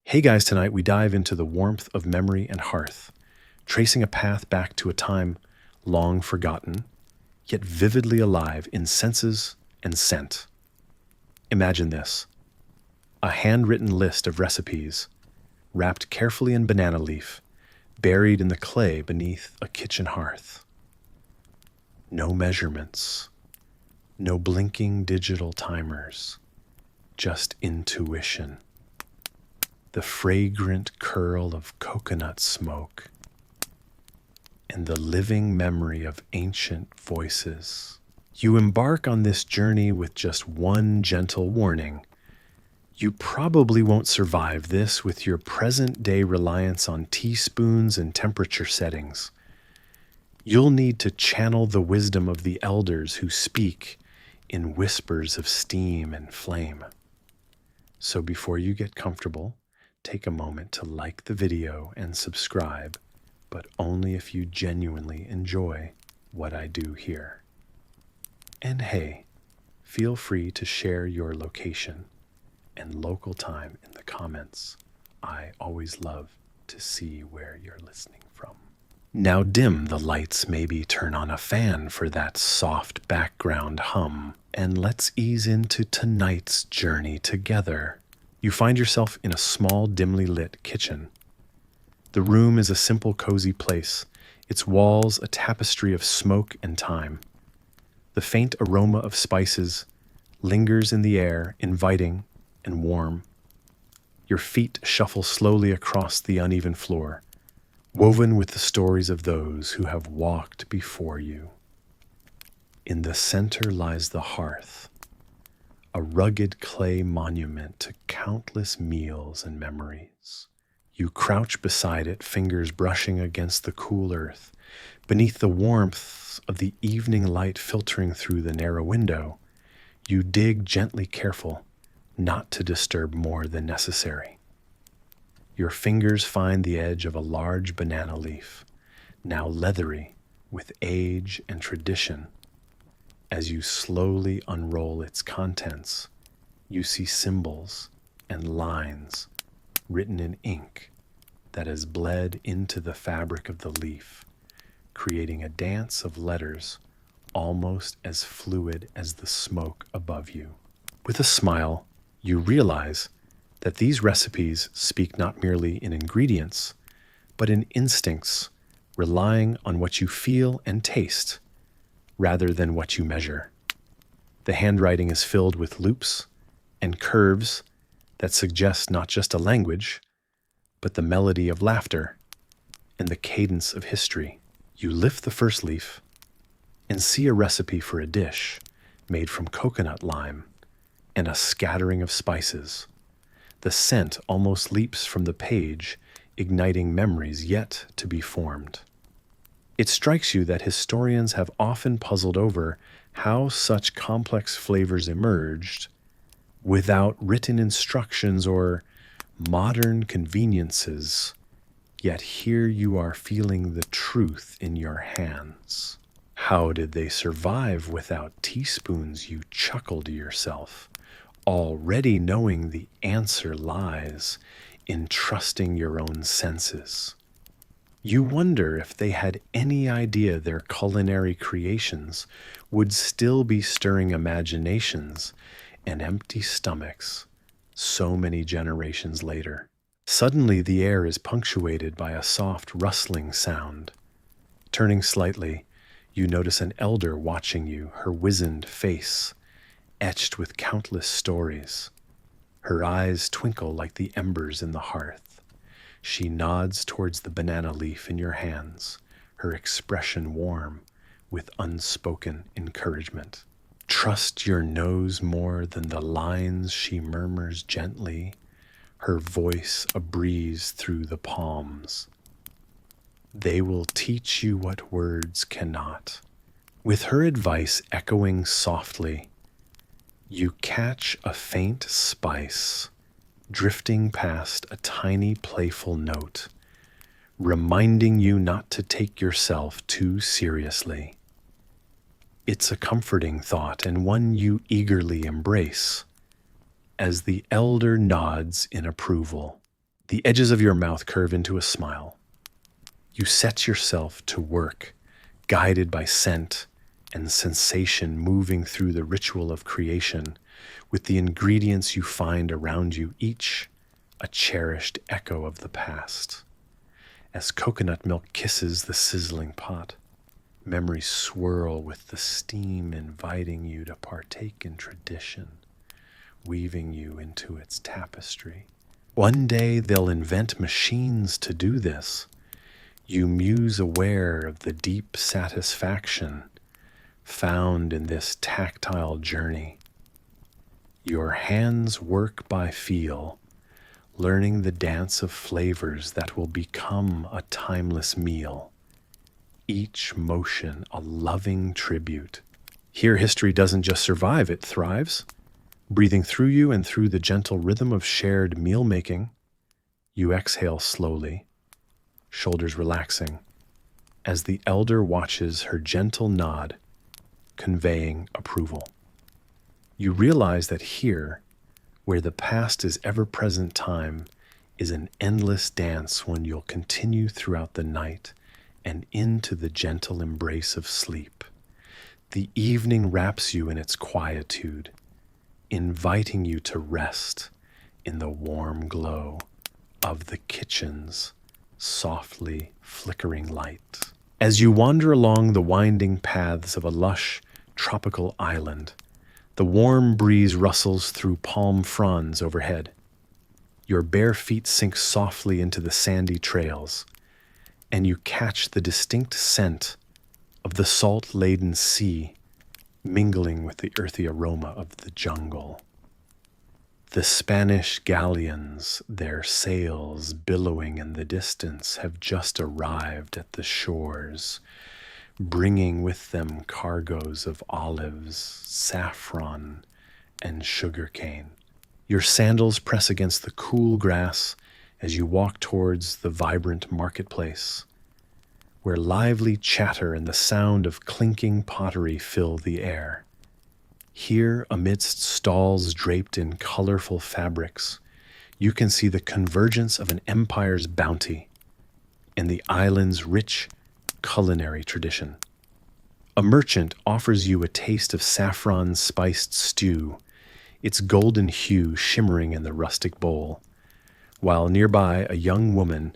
Hey guys, tonight we dive into the warmth of memory and hearth, tracing a path back to a time long forgotten, yet vividly alive in senses and scent. Imagine this: a handwritten list of recipes, wrapped carefully in banana leaf, buried in the clay beneath a kitchen hearth. No measurements, no blinking digital timers, just intuition. The fragrant curl of coconut smoke, and the living memory of ancient voices. You embark on this journey with just one gentle warning. You probably won't survive this with your present-day reliance on teaspoons and temperature settings. You'll need to channel the wisdom of the elders who speak in whispers of steam and flame. So before you get comfortable, take a moment to like the video and subscribe, but only if you genuinely enjoy what I do here. And hey, feel free to share your location and local time in the comments. I always love to see where you're listening from. Now dim the lights, maybe turn on a fan for that soft background hum, and let's ease into tonight's journey together. You find yourself in a small, dimly lit kitchen. The room is a simple, cozy place, its walls a tapestry of smoke and time. The faint aroma of spices lingers in the air, inviting and warm. Your feet shuffle slowly across the uneven floor, woven with the stories of those who have walked before you. In the center lies the hearth, a rugged clay monument to countless meals and memories. You crouch beside it, fingers brushing against the cool earth. Beneath the warmth of the evening light filtering through the narrow window, you dig gently, careful not to disturb more than necessary. Your fingers find the edge of a large banana leaf, now leathery with age and tradition. As you slowly unroll its contents, you see symbols and lines written in ink that has bled into the fabric of the leaf, creating a dance of letters almost as fluid as the smoke above you. With a smile, you realize that these recipes speak not merely in ingredients, but in instincts, relying on what you feel and taste rather than what you measure. The handwriting is filled with loops and curves that suggest not just a language, but the melody of laughter and the cadence of history. You lift the first leaf and see a recipe for a dish made from coconut lime and a scattering of spices. The scent almost leaps from the page, igniting memories yet to be formed. It strikes you that historians have often puzzled over how such complex flavors emerged without written instructions or modern conveniences, yet here you are feeling the truth in your hands. How did they survive without teaspoons? You chuckle to yourself, already knowing the answer lies in trusting your own senses. You wonder if they had any idea their culinary creations would still be stirring imaginations and empty stomachs so many generations later. Suddenly, the air is punctuated by a soft rustling sound. Turning slightly, you notice an elder watching you, her wizened face etched with countless stories. Her eyes twinkle like the embers in the hearth. She nods towards the banana leaf in your hands, her expression warm with unspoken encouragement. Trust your nose more than the lines, she murmurs gently, her voice a breeze through the palms. They will teach you what words cannot. With her advice echoing softly, you catch a faint spice drifting past, a tiny playful note, reminding you not to take yourself too seriously. It's a comforting thought and one you eagerly embrace as the elder nods in approval. The edges of your mouth curve into a smile. You set yourself to work, guided by scent and sensation, moving through the ritual of creation with the ingredients you find around you, each a cherished echo of the past. As coconut milk kisses the sizzling pot, memories swirl with the steam, inviting you to partake in tradition, weaving you into its tapestry. One day they'll invent machines to do this. You muse aware of the deep satisfaction found in this tactile journey. Your hands work by feel, learning the dance of flavors that will become a timeless meal. Each motion a loving tribute. Here history doesn't just survive, it thrives. Breathing through you and through the gentle rhythm of shared meal making, you exhale slowly, shoulders relaxing, as the elder watches her gentle nod, conveying approval. You realize that here, where the past is ever-present time, is an endless dance when you'll continue throughout the night and into the gentle embrace of sleep. The evening wraps you in its quietude, inviting you to rest in the warm glow of the kitchen's softly flickering light. As you wander along the winding paths of a lush, tropical island, the warm breeze rustles through palm fronds overhead. Your bare feet sink softly into the sandy trails, and you catch the distinct scent of the salt-laden sea mingling with the earthy aroma of the jungle. The Spanish galleons, their sails billowing in the distance, have just arrived at the shores, bringing with them cargoes of olives, saffron, and sugarcane. Your sandals press against the cool grass as you walk towards the vibrant marketplace, where lively chatter and the sound of clinking pottery fill the air. Here, amidst stalls draped in colorful fabrics, you can see the convergence of an empire's bounty and the island's rich culinary tradition. A merchant offers you a taste of saffron-spiced stew, its golden hue shimmering in the rustic bowl, while nearby a young woman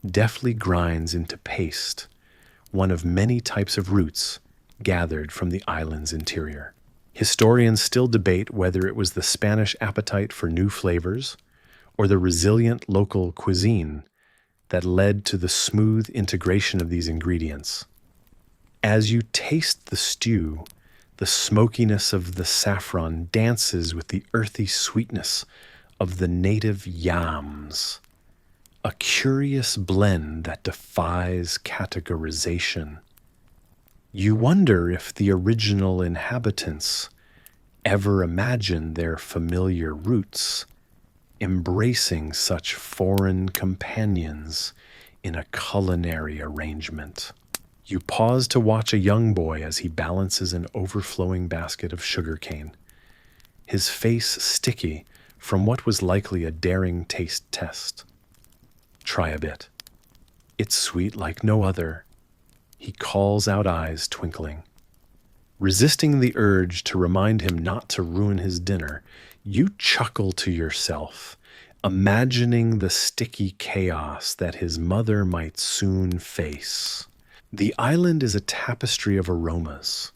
deftly grinds into paste one of many types of roots gathered from the island's interior. Historians still debate whether it was the Spanish appetite for new flavors or the resilient local cuisine that led to the smooth integration of these ingredients. As you taste the stew, the smokiness of the saffron dances with the earthy sweetness of the native yams, a curious blend that defies categorization. You wonder if the original inhabitants ever imagined their familiar roots embracing such foreign companions in a culinary arrangement. You pause to watch a young boy as he balances an overflowing basket of sugarcane, his face sticky from what was likely a daring taste test. Try a bit. It's sweet like no other, he calls out, eyes twinkling. Resisting the urge to remind him not to ruin his dinner, you chuckle to yourself, imagining the sticky chaos that his mother might soon face. The island is a tapestry of aromas,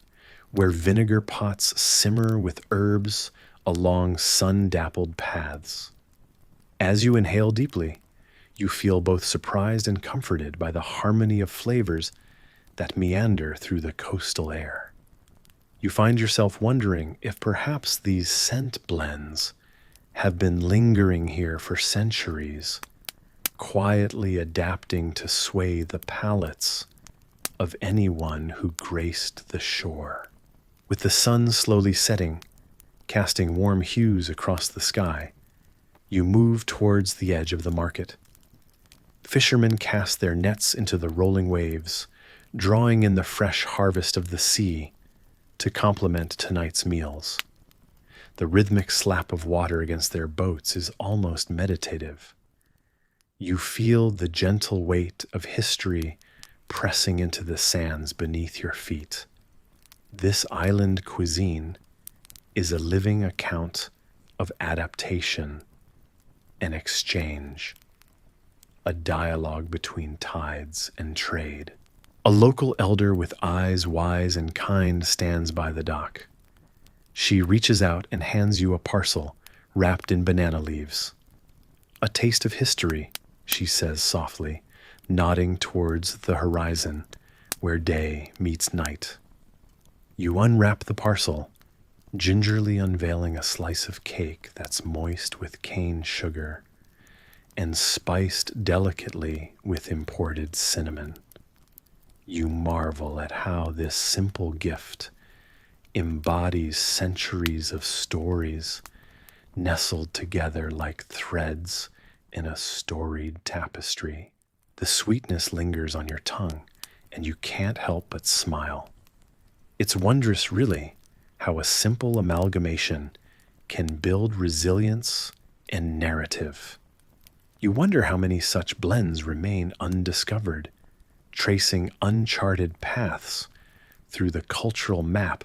where vinegar pots simmer with herbs along sun-dappled paths. As you inhale deeply, you feel both surprised and comforted by the harmony of flavors that meander through the coastal air. You find yourself wondering if perhaps these scent blends have been lingering here for centuries, quietly adapting to sway the palates of anyone who graced the shore. With the sun slowly setting, casting warm hues across the sky, you move towards the edge of the market. Fishermen cast their nets into the rolling waves, drawing in the fresh harvest of the sea to complement tonight's meals. The rhythmic slap of water against their boats is almost meditative. You feel the gentle weight of history pressing into the sands beneath your feet. This island cuisine is a living account of adaptation and exchange, a dialogue between tides and trade. A local elder with eyes wise and kind stands by the dock. She reaches out and hands you a parcel wrapped in banana leaves. A taste of history, she says softly, nodding towards the horizon where day meets night. You unwrap the parcel, gingerly unveiling a slice of cake that's moist with cane sugar and spiced delicately with imported cinnamon. You marvel at how this simple gift embodies centuries of stories nestled together like threads in a storied tapestry. The sweetness lingers on your tongue, and you can't help but smile. It's wondrous, really, how a simple amalgamation can build resilience and narrative. You wonder how many such blends remain undiscovered, tracing uncharted paths through the cultural map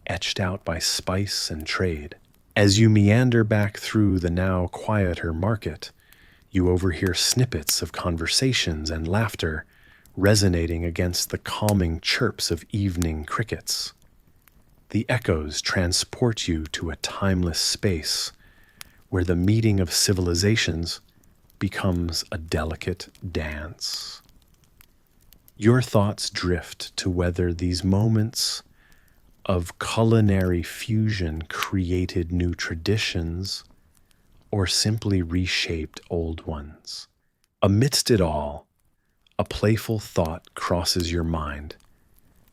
etched out by spice and trade. As you meander back through the now quieter market, you overhear snippets of conversations and laughter resonating against the calming chirps of evening crickets. The echoes transport you to a timeless space where the meeting of civilizations becomes a delicate dance. Your thoughts drift to whether these moments of culinary fusion created new traditions or simply reshaped old ones. Amidst it all, a playful thought crosses your mind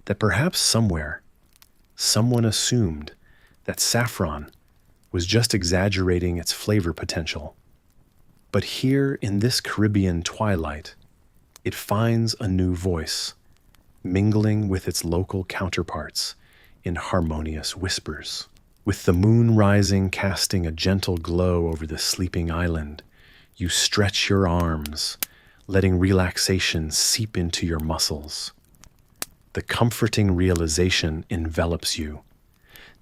that perhaps somewhere someone assumed that saffron was just exaggerating its flavor potential. But here in this Caribbean twilight, it finds a new voice, mingling with its local counterparts in harmonious whispers. With the moon rising, casting a gentle glow over the sleeping island, you stretch your arms, letting relaxation seep into your muscles. The comforting realization envelops you.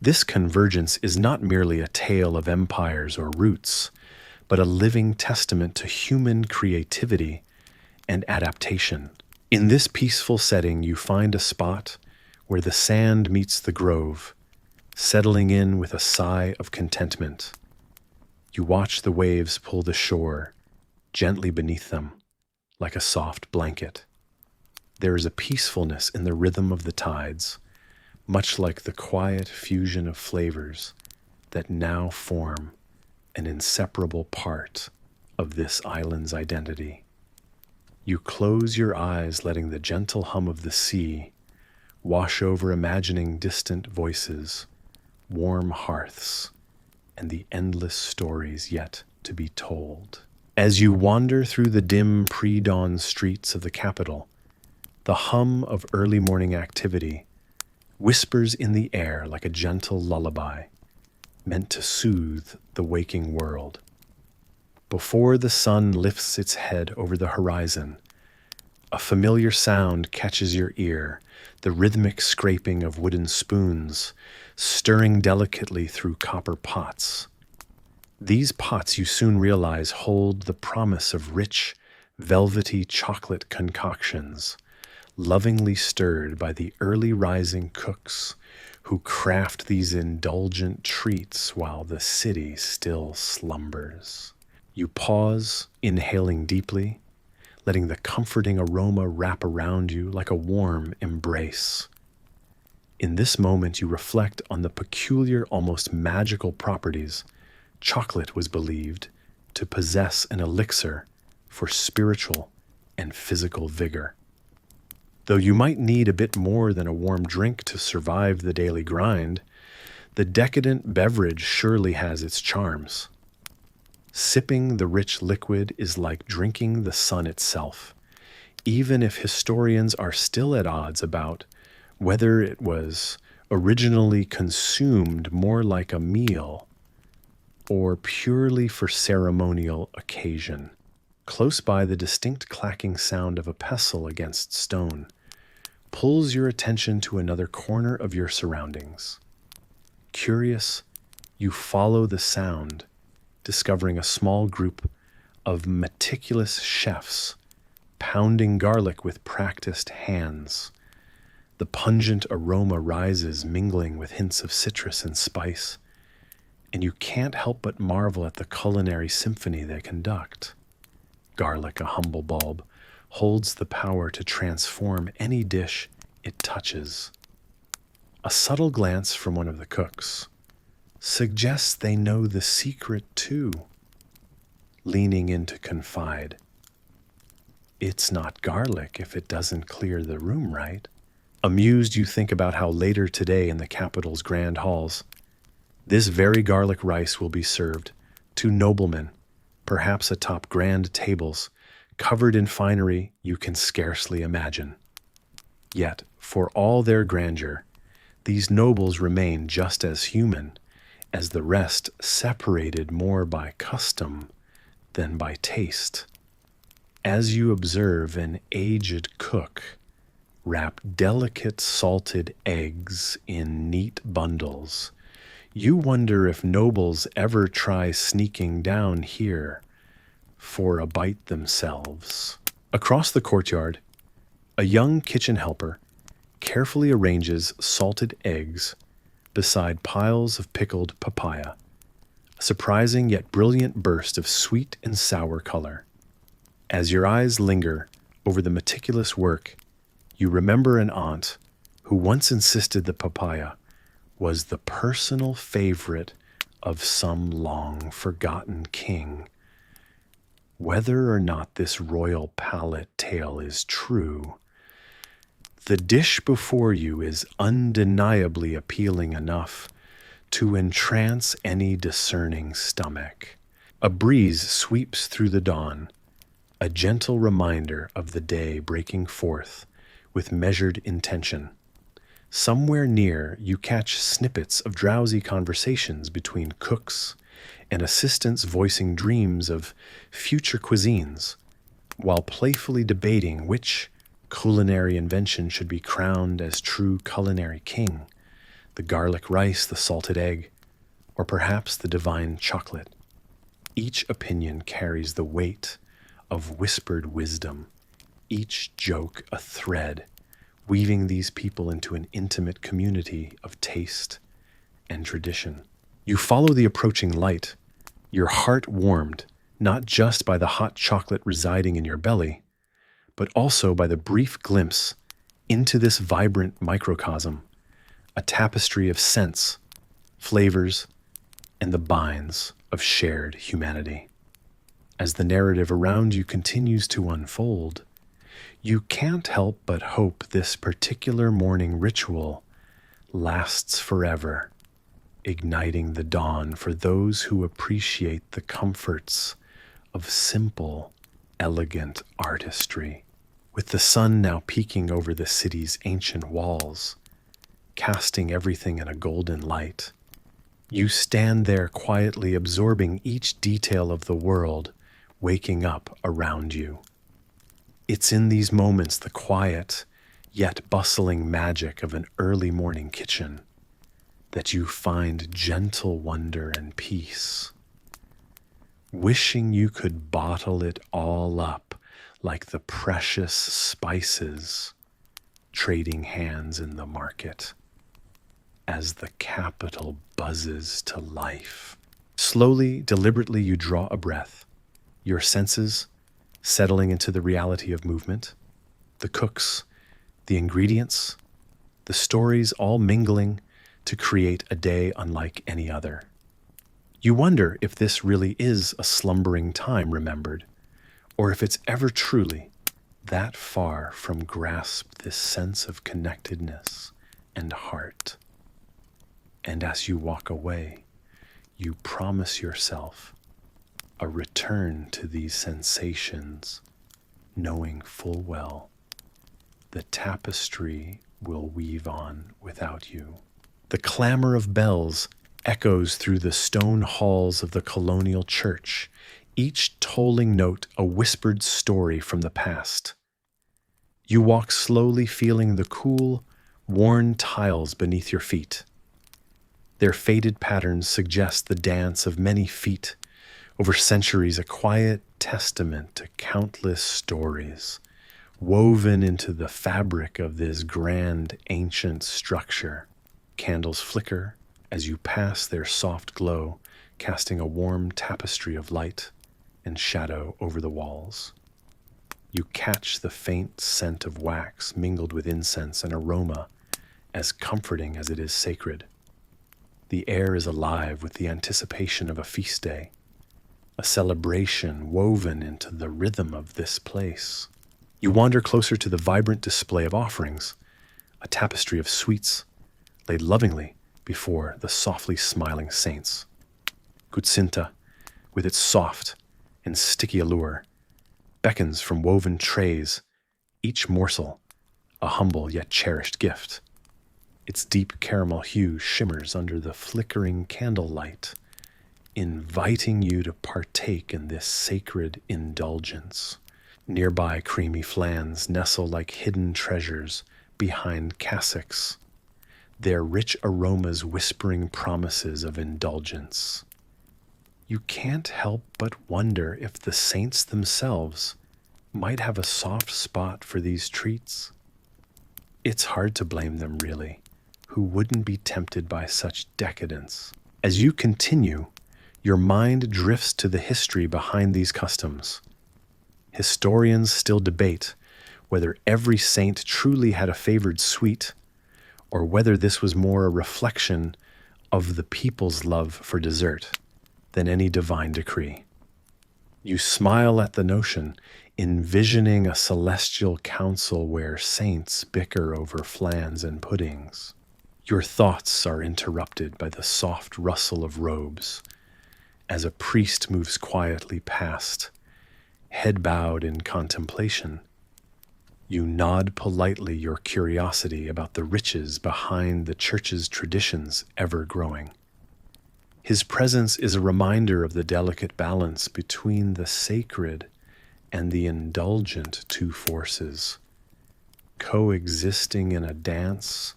This convergence is not merely a tale of empires or roots, but a living testament to human creativity and adaptation. In this peaceful setting, you find a spot where the sand meets the grove, settling in with a sigh of contentment. You watch the waves pull the shore gently beneath them, like a soft blanket. There is a peacefulness in the rhythm of the tides, much like the quiet fusion of flavors that now form an inseparable part of this island's identity. You close your eyes, letting the gentle hum of the sea wash over, imagining distant voices, warm hearths, and the endless stories yet to be told. As you wander through the dim pre-dawn streets of the capital, the hum of early morning activity whispers in the air like a gentle lullaby, meant to soothe the waking world. Before the sun lifts its head over the horizon, a familiar sound catches your ear, the rhythmic scraping of wooden spoons, stirring delicately through copper pots. These pots, you soon realize, hold the promise of rich, velvety chocolate concoctions, lovingly stirred by the early rising cooks who craft these indulgent treats while the city still slumbers. You pause, inhaling deeply, letting the comforting aroma wrap around you like a warm embrace. In this moment, you reflect on the peculiar, almost magical properties chocolate was believed to possess, an elixir for spiritual and physical vigor. Though you might need a bit more than a warm drink to survive the daily grind, the decadent beverage surely has its charms. Sipping the rich liquid is like drinking the sun itself, even if historians are still at odds about whether it was originally consumed more like a meal or purely for ceremonial occasion. Close by, the distinct clacking sound of a pestle against stone pulls your attention to another corner of your surroundings. Curious, you follow the sound, discovering a small group of meticulous chefs pounding garlic with practiced hands. The pungent aroma rises, mingling with hints of citrus and spice, and you can't help but marvel at the culinary symphony they conduct. Garlic, a humble bulb, holds the power to transform any dish it touches. A subtle glance from one of the cooks suggests they know the secret too, leaning in to confide. It's not garlic if it doesn't clear the room right. Amused, you think about how later today in the capital's grand halls, this very garlic rice will be served to noblemen, perhaps atop grand tables, covered in finery you can scarcely imagine. Yet, for all their grandeur, these nobles remain just as human as the rest, separated more by custom than by taste. As you observe an aged cook wrap delicate salted eggs in neat bundles, you wonder if nobles ever try sneaking down here for a bite themselves. Across the courtyard, a young kitchen helper carefully arranges salted eggs beside piles of pickled papaya, a surprising yet brilliant burst of sweet and sour color. As your eyes linger over the meticulous work, you remember an aunt who once insisted the papaya was the personal favorite of some long-forgotten king. Whether or not this royal palate tale is true, the dish before you is undeniably appealing enough to entrance any discerning stomach. A breeze sweeps through the dawn, a gentle reminder of the day breaking forth with measured intention. Somewhere near, you catch snippets of drowsy conversations between cooks and assistants voicing dreams of future cuisines, while playfully debating which culinary invention should be crowned as true culinary king: the garlic rice, the salted egg, or perhaps the divine chocolate. Each opinion carries the weight of whispered wisdom, each joke a thread, weaving these people into an intimate community of taste and tradition. You follow the approaching light, your heart warmed not just by the hot chocolate residing in your belly, but also by the brief glimpse into this vibrant microcosm, a tapestry of scents, flavors, and the binds of shared humanity. As the narrative around you continues to unfold, you can't help but hope this particular morning ritual lasts forever, igniting the dawn for those who appreciate the comforts of simple, elegant artistry. With the sun now peeking over the city's ancient walls, casting everything in a golden light, you stand there quietly absorbing each detail of the world waking up around you. It's in these moments, the quiet yet bustling magic of an early morning kitchen, that you find gentle wonder and peace, wishing you could bottle it all up like the precious spices trading hands in the market as the capital buzzes to life. Slowly, deliberately, you draw a breath, your senses settling into the reality of movement, the cooks, the ingredients, the stories all mingling to create a day unlike any other. You wonder if this really is a slumbering time remembered, or if it's ever truly that far from grasp this sense of connectedness and heart. And as you walk away, you promise yourself a return to these sensations, knowing full well the tapestry will weave on without you. The clamor of bells echoes through the stone halls of the Colonial church, each tolling note a whispered story from the past. You walk slowly, feeling the cool, worn tiles beneath your feet. Their faded patterns suggest the dance of many feet over centuries, a quiet testament to countless stories woven into the fabric of this grand ancient structure. Candles flicker as you pass, their soft glow casting a warm tapestry of light and shadow over the walls. You catch the faint scent of wax mingled with incense, an aroma as comforting as it is sacred. The air is alive with the anticipation of a feast day, a celebration woven into the rhythm of this place. You wander closer to the vibrant display of offerings, a tapestry of sweets laid lovingly before the softly smiling saints. Kutsinta, with its soft and sticky allure, beckons from woven trays, each morsel a humble yet cherished gift. Its deep caramel hue shimmers under the flickering candlelight, inviting you to partake in this sacred indulgence. Nearby, creamy flans nestle like hidden treasures behind cassocks, their rich aromas whispering promises of indulgence. You can't help but wonder if the saints themselves might have a soft spot for these treats. It's hard to blame them, really. Who wouldn't be tempted by such decadence? As you continue, your mind drifts to the history behind these customs. Historians still debate whether every saint truly had a favored sweet, or whether this was more a reflection of the people's love for dessert than any divine decree. You smile at the notion, envisioning a celestial council where saints bicker over flans and puddings. Your thoughts are interrupted by the soft rustle of robes as a priest moves quietly past, head bowed in contemplation. You nod politely, your curiosity about the riches behind the church's traditions ever growing. His presence is a reminder of the delicate balance between the sacred and the indulgent, two forces coexisting in a dance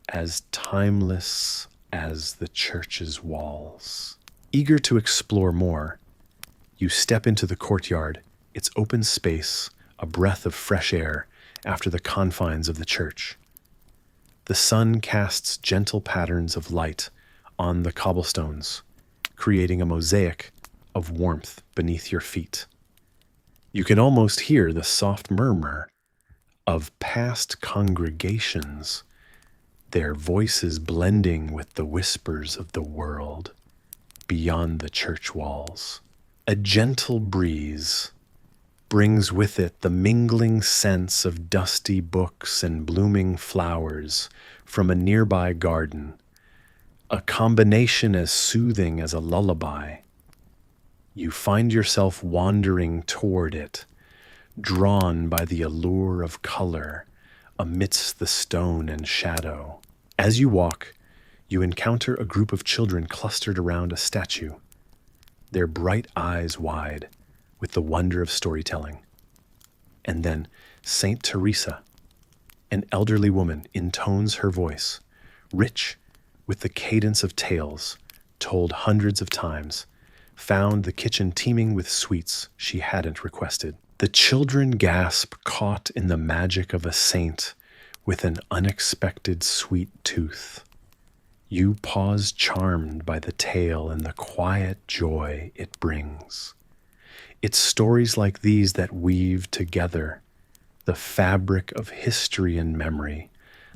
as timeless as the church's walls. Eager to explore more, you step into the courtyard, its open space, a breath of fresh air after the confines of the church. The sun casts gentle patterns of light on the cobblestones, creating a mosaic of warmth beneath your feet. You can almost hear the soft murmur of past congregations, their voices blending with the whispers of the world beyond the church walls. A gentle breeze brings with it the mingling sense of dusty books and blooming flowers from a nearby garden, a combination as soothing as a lullaby. You find yourself wandering toward it, drawn by the allure of color amidst the stone and shadow. As you walk, you encounter a group of children clustered around a statue, their bright eyes wide with the wonder of storytelling. And then Saint Teresa, an elderly woman, intones her voice, rich with the cadence of tales told hundreds of times, found the kitchen teeming with sweets she hadn't requested. The children gasp, caught in the magic of a saint with an unexpected sweet tooth. You pause, charmed by the tale and the quiet joy it brings. It's stories like these that weave together the fabric of history and memory,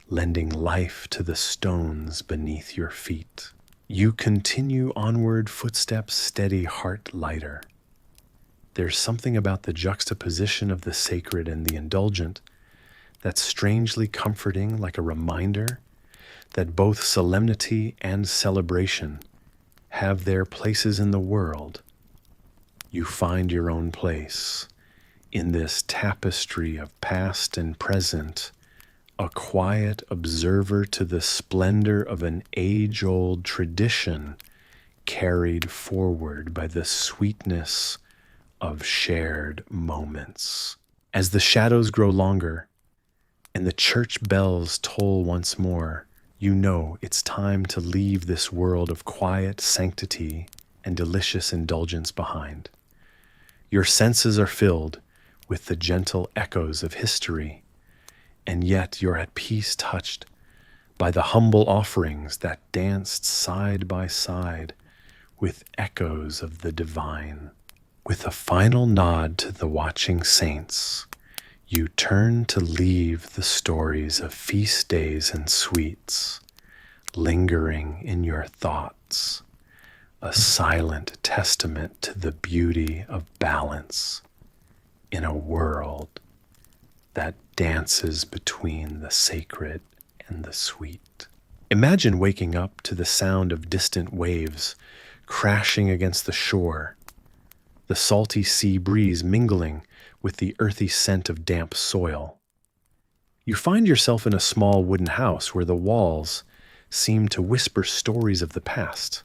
lending life to the stones beneath your feet. You continue onward, footsteps steady, heart lighter. There's something about the juxtaposition of the sacred and the indulgent that's strangely comforting, like a reminder that both solemnity and celebration have their places in the world. You find your own place in this tapestry of past and present, a quiet observer to the splendor of an age-old tradition carried forward by the sweetness of shared moments. As the shadows grow longer and the church bells toll once more, you know it's time to leave this world of quiet sanctity and delicious indulgence behind. Your senses are filled with the gentle echoes of history, and yet you're at peace, touched by the humble offerings that danced side by side with echoes of the divine. With a final nod to the watching saints, you turn to leave the stories of feast days and sweets lingering in your thoughts, a silent testament to the beauty of balance in a world that dances between the sacred and the sweet. Imagine waking up to the sound of distant waves crashing against the shore, the salty sea breeze mingling with the earthy scent of damp soil. You find yourself in a small wooden house where the walls seem to whisper stories of the past.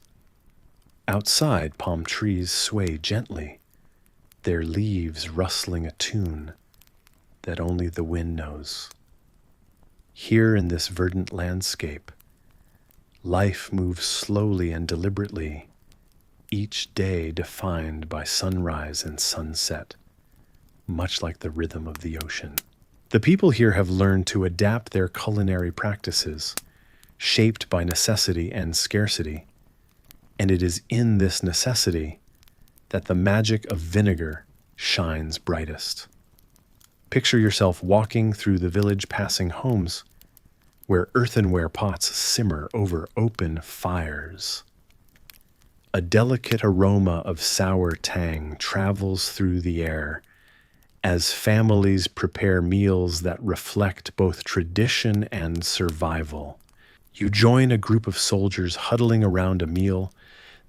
Outside, palm trees sway gently, their leaves rustling a tune that only the wind knows. Here in this verdant landscape, life moves slowly and deliberately, each day defined by sunrise and sunset, much like the rhythm of the ocean. The people here have learned to adapt their culinary practices, shaped by necessity and scarcity, and it is in this necessity that the magic of vinegar shines brightest. Picture yourself walking through the village, passing homes where earthenware pots simmer over open fires. A delicate aroma of sour tang travels through the air as families prepare meals that reflect both tradition and survival. You join a group of soldiers huddling around a meal,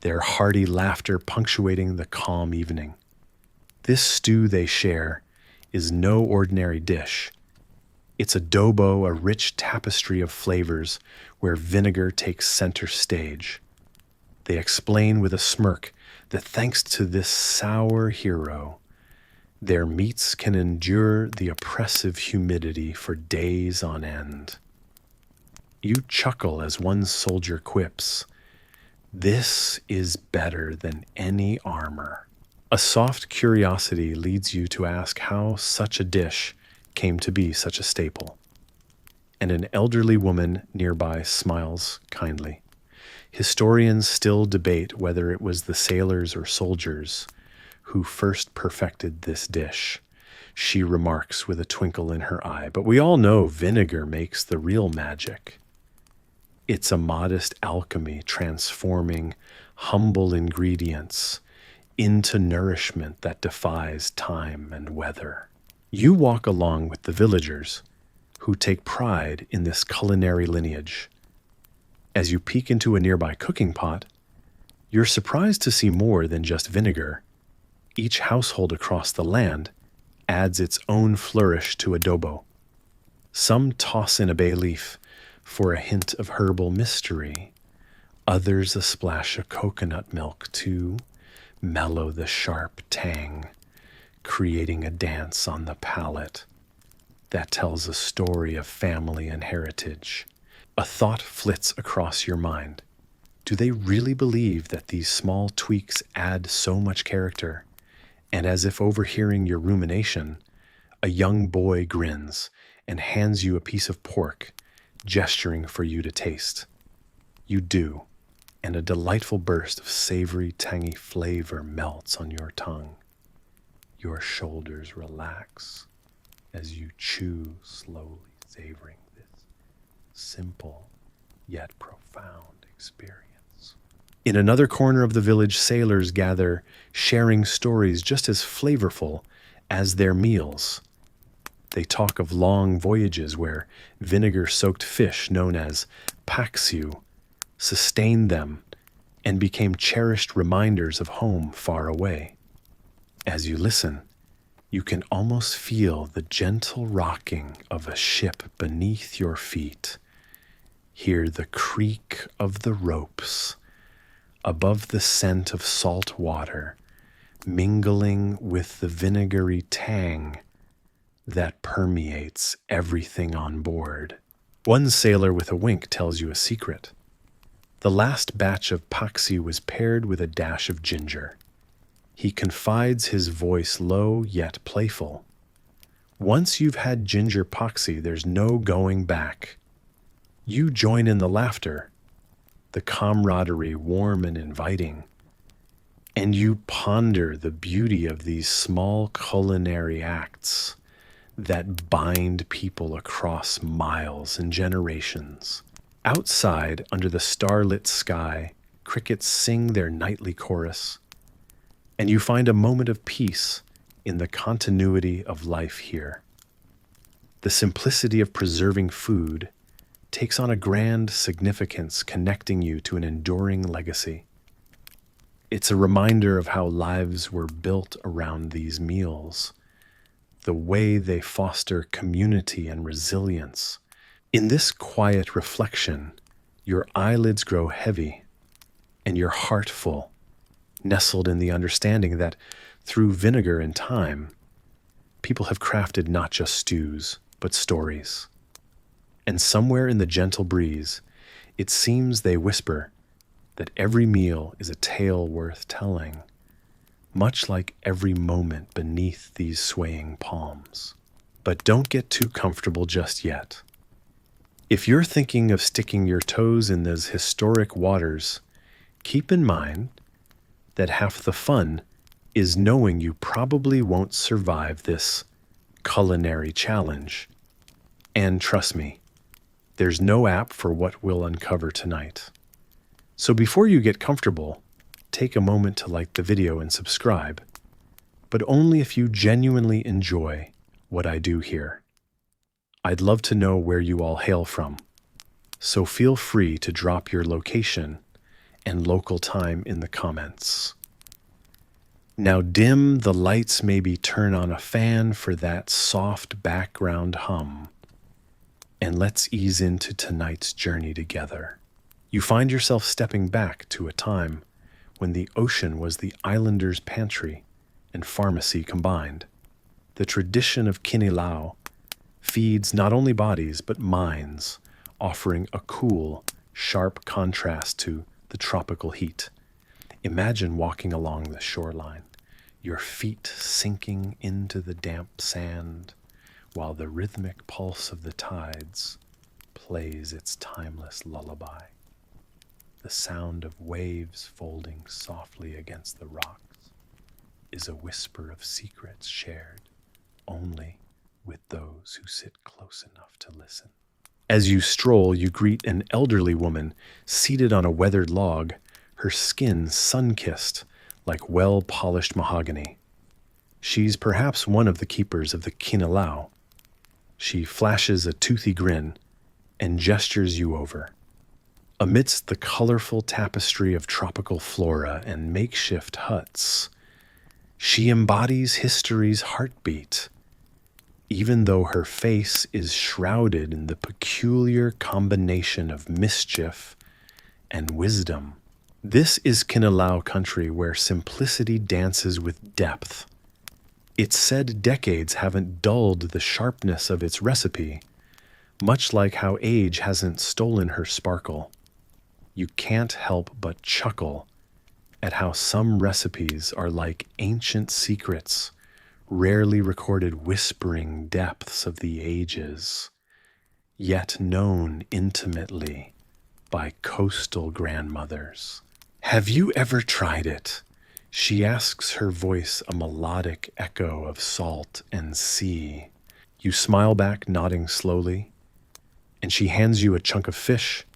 their hearty laughter punctuating the calm evening. This stew they share is no ordinary dish. It's adobo, a rich tapestry of flavors where vinegar takes center stage. They explain with a smirk that thanks to this sour hero, their meats can endure the oppressive humidity for days on end. You chuckle as one soldier quips, "This is better than any armor." A soft curiosity leads you to ask how such a dish came to be such a staple. And an elderly woman nearby smiles kindly. Historians still debate whether it was the sailors or soldiers who first perfected this dish. She remarks with a twinkle in her eye, but we all know vinegar makes the real magic. It's a modest alchemy transforming humble ingredients into nourishment that defies time and weather. You walk along with the villagers who take pride in this culinary lineage. As you peek into a nearby cooking pot, you're surprised to see more than just vinegar. Each household across the land adds its own flourish to adobo. Some toss in a bay leaf for a hint of herbal mystery, others a splash of coconut milk to mellow the sharp tang, creating a dance on the palate that tells a story of family and heritage. A thought flits across your mind. Do they really believe that these small tweaks add so much character? And as if overhearing your rumination, a young boy grins and hands you a piece of pork, gesturing for you to taste. You do, and a delightful burst of savory, tangy flavor melts on your tongue. Your shoulders relax as you chew slowly, savoring this simple yet profound experience. In another corner of the village, sailors gather, sharing stories just as flavorful as their meals. They talk of long voyages where vinegar-soaked fish known as paksiu sustained them and became cherished reminders of home far away. As you listen, you can almost feel the gentle rocking of a ship beneath your feet. Hear the creak of the ropes, above the scent of salt water, mingling with the vinegary tang that permeates everything on board. One sailor with a wink tells you a secret. The last batch of paxi was paired with a dash of ginger. He confides, his voice low yet playful. Once you've had ginger paxi, there's no going back. You join in the laughter, the camaraderie warm and inviting, and you ponder the beauty of these small culinary acts that bind people across miles and generations. Outside, under the starlit sky, crickets sing their nightly chorus, and you find a moment of peace in the continuity of life here. The simplicity of preserving food takes on a grand significance, connecting you to an enduring legacy. It's a reminder of how lives were built around these meals, the way they foster community and resilience. In this quiet reflection, your eyelids grow heavy and your heart full, nestled in the understanding that through vinegar and time, people have crafted not just stews, but stories. And somewhere in the gentle breeze, it seems they whisper that every meal is a tale worth telling, much like every moment beneath these swaying palms. But don't get too comfortable just yet. If you're thinking of sticking your toes in those historic waters, keep in mind that half the fun is knowing you probably won't survive this culinary challenge. And trust me, there's no app for what we'll uncover tonight. So before you get comfortable, take a moment to like the video and subscribe, but only if you genuinely enjoy what I do here. I'd love to know where you all hail from, so feel free to drop your location and local time in the comments. Now dim the lights, maybe turn on a fan for that soft background hum, and let's ease into tonight's journey together. You find yourself stepping back to a time when the ocean was the islander's pantry and pharmacy combined. The tradition of Kinilao feeds not only bodies but minds, offering a cool, sharp contrast to the tropical heat. Imagine walking along the shoreline, your feet sinking into the damp sand, while the rhythmic pulse of the tides plays its timeless lullaby. The sound of waves folding softly against the rocks is a whisper of secrets shared only with those who sit close enough to listen. As you stroll, you greet an elderly woman seated on a weathered log, her skin sun-kissed like well-polished mahogany. She's perhaps one of the keepers of the Kinilao. She flashes a toothy grin and gestures you over. Amidst the colorful tapestry of tropical flora and makeshift huts, she embodies history's heartbeat, even though her face is shrouded in the peculiar combination of mischief and wisdom. This is Kinilao country, where simplicity dances with depth. It's said decades haven't dulled the sharpness of its recipe, much like how age hasn't stolen her sparkle. You can't help but chuckle at how some recipes are like ancient secrets, rarely recorded whispering depths of the ages, yet known intimately by coastal grandmothers. Have you ever tried it? She asks, her voice a melodic echo of salt and sea. You smile back, nodding slowly, and she hands you a chunk of fish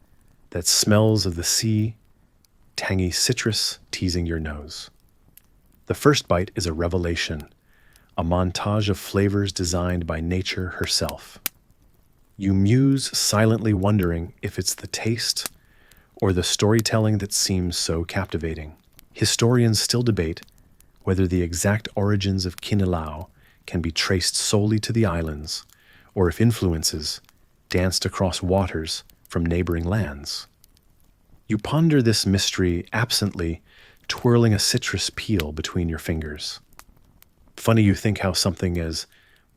that smells of the sea, tangy citrus teasing your nose. The first bite is a revelation, a montage of flavors designed by nature herself. You muse, silently wondering if it's the taste or the storytelling that seems so captivating. Historians still debate whether the exact origins of Kinilao can be traced solely to the islands, or if influences danced across waters from neighboring lands. You ponder this mystery absently, twirling a citrus peel between your fingers. Funny you think how something as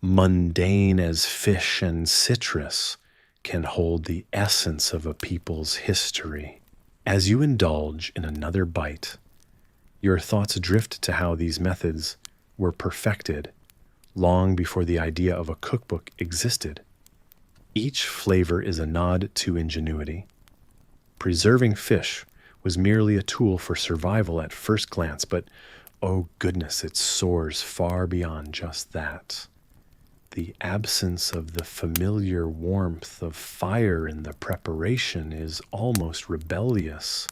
mundane as fish and citrus can hold the essence of a people's history. As you indulge in another bite, your thoughts drift to how these methods were perfected long before the idea of a cookbook existed. Each flavor is a nod to ingenuity. Preserving fish was merely a tool for survival at first glance, but oh goodness, it soars far beyond just that. The absence of the familiar warmth of fire in the preparation is almost rebellious,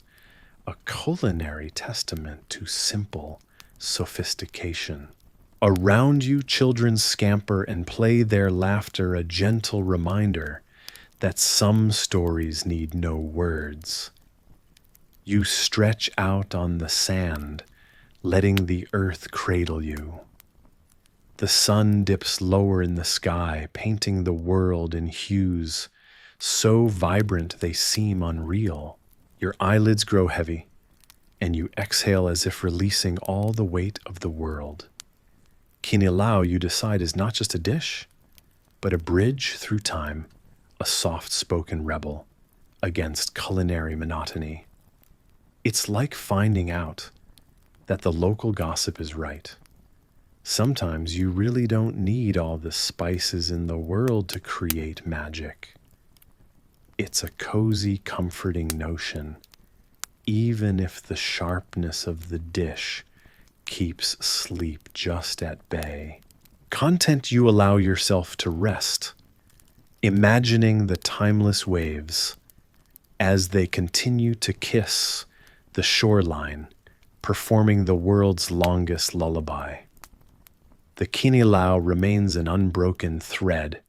a culinary testament to simple sophistication. Around you, children scamper and play, their laughter a gentle reminder that some stories need no words. You stretch out on the sand, letting the earth cradle you. The sun dips lower in the sky, painting the world in hues so vibrant they seem unreal. Your eyelids grow heavy, and you exhale as if releasing all the weight of the world. Kinilao, you decide, is not just a dish, but a bridge through time, a soft-spoken rebel against culinary monotony. It's like finding out that the local gossip is right. Sometimes you really don't need all the spices in the world to create magic. It's a cozy, comforting notion, even if the sharpness of the dish keeps sleep just at bay. Content you allow yourself to rest, imagining the timeless waves as they continue to kiss the shoreline, performing the world's longest lullaby. The Kinilao remains an unbroken thread,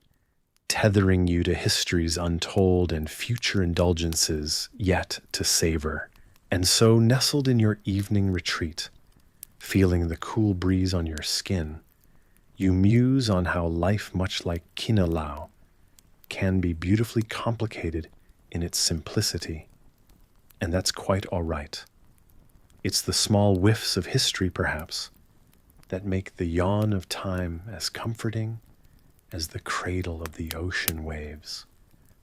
tethering you to history's untold and future indulgences yet to savor. And so, nestled in your evening retreat, feeling the cool breeze on your skin, you muse on how life, much like Kinilao, can be beautifully complicated in its simplicity. And that's quite all right. It's the small whiffs of history, perhaps, that make the yawn of time as comforting as the cradle of the ocean waves,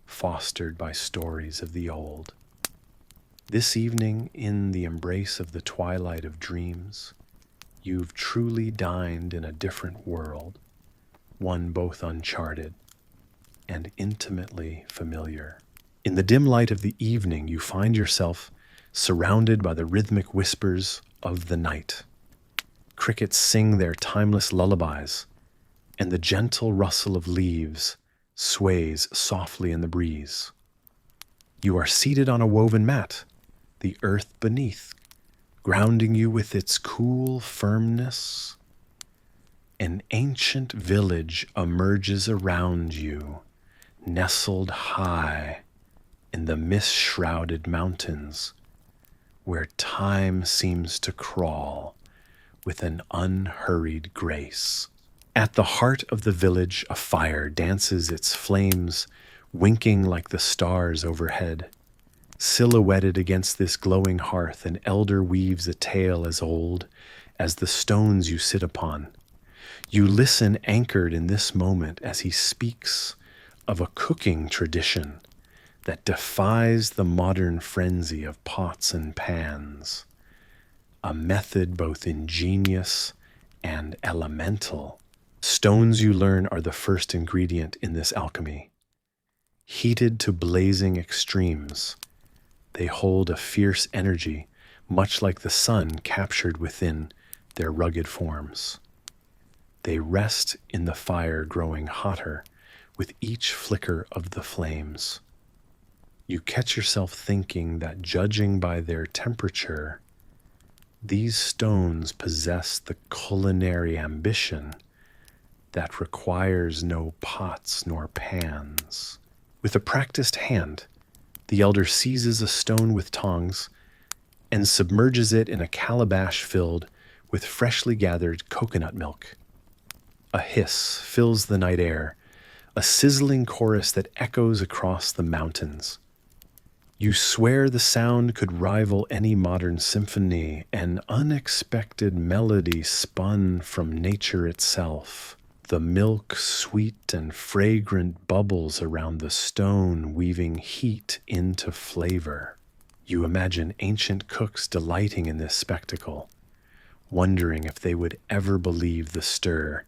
fostered by stories of the old. This evening, in the embrace of the twilight of dreams, you've truly dined in a different world, one both uncharted and intimately familiar. In the dim light of the evening, you find yourself surrounded by the rhythmic whispers of the night. Crickets sing their timeless lullabies, and the gentle rustle of leaves sways softly in the breeze. You are seated on a woven mat, the earth beneath, grounding you with its cool firmness. An ancient village emerges around you, nestled high in the mist-shrouded mountains, where time seems to crawl with an unhurried grace. At the heart of the village, a fire dances its flames, winking like the stars overhead. Silhouetted against this glowing hearth, an elder weaves a tale as old as the stones you sit upon. You listen anchored in this moment as he speaks of a cooking tradition that defies the modern frenzy of pots and pans, a method both ingenious and elemental. Stones, you learn, are the first ingredient in this alchemy. Heated to blazing extremes, they hold a fierce energy, much like the sun captured within their rugged forms. They rest in the fire, growing hotter with each flicker of the flames. You catch yourself thinking that, judging by their temperature, these stones possess the culinary ambition that requires no pots nor pans. With a practiced hand, the elder seizes a stone with tongs and submerges it in a calabash filled with freshly gathered coconut milk. A hiss fills the night air, a sizzling chorus that echoes across the mountains. You swear the sound could rival any modern symphony, an unexpected melody spun from nature itself. The milk sweet and fragrant bubbles around the stone, weaving heat into flavor. You imagine ancient cooks delighting in this spectacle, wondering if they would ever believe the stir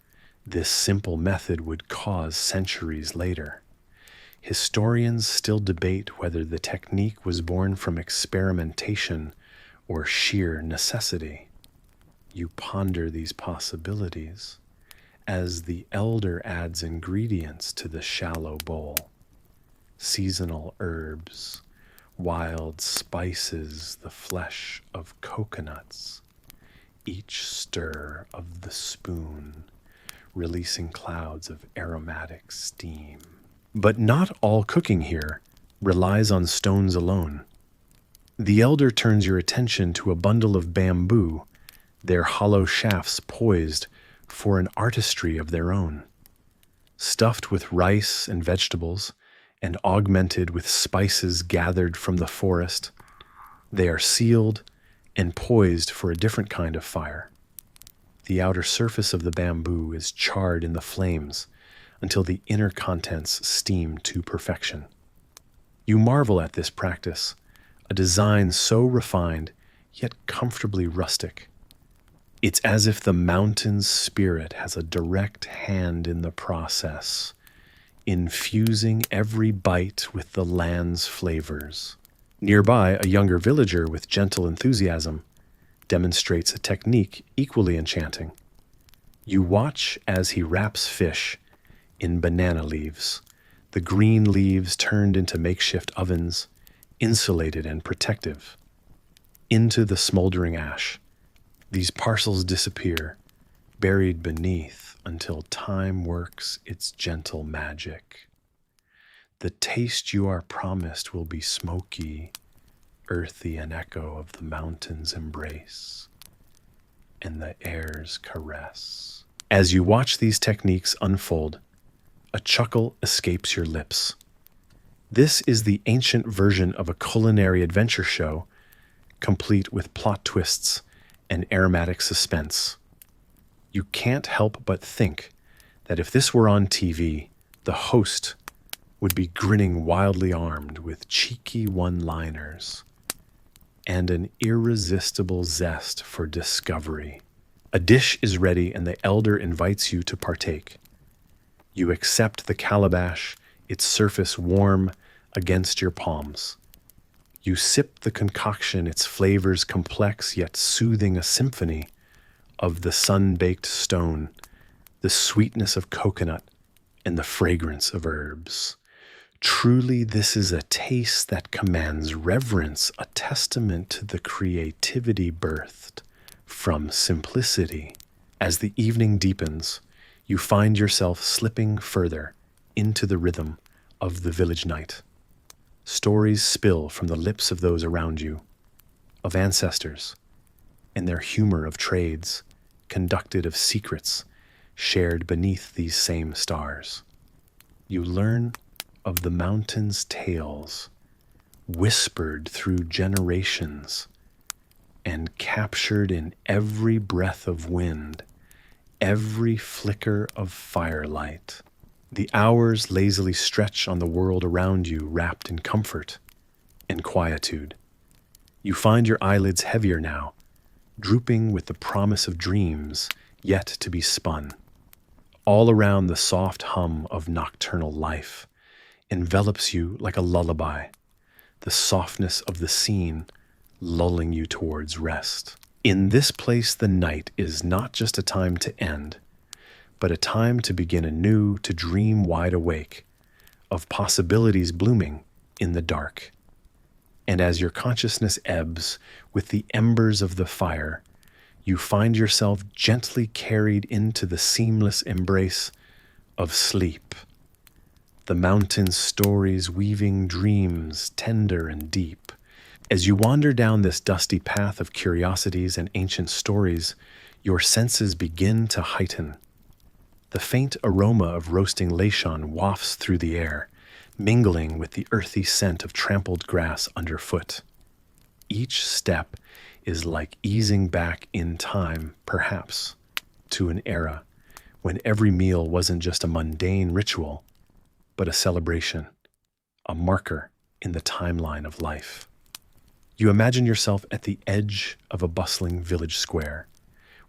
this simple method would cause centuries later. Historians still debate whether the technique was born from experimentation or sheer necessity. You ponder these possibilities as the elder adds ingredients to the shallow bowl. Seasonal herbs, wild spices, the flesh of coconuts. Each stir of the spoon releasing clouds of aromatic steam. But not all cooking here relies on stones alone. The elder turns your attention to a bundle of bamboo, their hollow shafts poised for an artistry of their own. Stuffed with rice and vegetables, and augmented with spices gathered from the forest, they are sealed and poised for a different kind of fire. The outer surface of the bamboo is charred in the flames until the inner contents steam to perfection. You marvel at this practice, a design so refined yet comfortably rustic. It's as if the mountain's spirit has a direct hand in the process, infusing every bite with the land's flavors. Nearby, a younger villager with gentle enthusiasm demonstrates a technique equally enchanting. You watch as he wraps fish in banana leaves, the green leaves turned into makeshift ovens, insulated and protective. Into the smoldering ash, these parcels disappear, buried beneath until time works its gentle magic. The taste you are promised will be smoky, earthy, an echo of the mountain's embrace and the air's caress. As you watch these techniques unfold, a chuckle escapes your lips. This is the ancient version of a culinary adventure show, complete with plot twists and aromatic suspense. You can't help but think that if this were on TV, the host would be grinning wildly armed with cheeky one-liners and an irresistible zest for discovery. A dish is ready and the elder invites you to partake. You accept the calabash, its surface warm against your palms. You sip the concoction, its flavors complex yet soothing, a symphony of the sun-baked stone, the sweetness of coconut, and the fragrance of herbs. Truly, this is a taste that commands reverence, a testament to the creativity birthed from simplicity. As the evening deepens, you find yourself slipping further into the rhythm of the village night. Stories spill from the lips of those around you, of ancestors, and their humor of trades, conducted of secrets shared beneath these same stars. You learn of the mountain's tales, whispered through generations, and captured in every breath of wind, every flicker of firelight. The hours lazily stretch on the world around you, wrapped in comfort and quietude. You find your eyelids heavier now, drooping with the promise of dreams yet to be spun. All around, the soft hum of nocturnal life envelops you like a lullaby, the softness of the scene lulling you towards rest. In this place, the night is not just a time to end, but a time to begin anew, to dream wide awake of possibilities blooming in the dark. And as your consciousness ebbs with the embers of the fire, you find yourself gently carried into the seamless embrace of sleep. The mountain stories weaving dreams tender and deep. As you wander down this dusty path of curiosities and ancient stories, your senses begin to heighten. The faint aroma of roasting leishon wafts through the air, mingling with the earthy scent of trampled grass underfoot. Each step is like easing back in time, perhaps, to an era when every meal wasn't just a mundane ritual, but a celebration, a marker in the timeline of life. You imagine yourself at the edge of a bustling village square,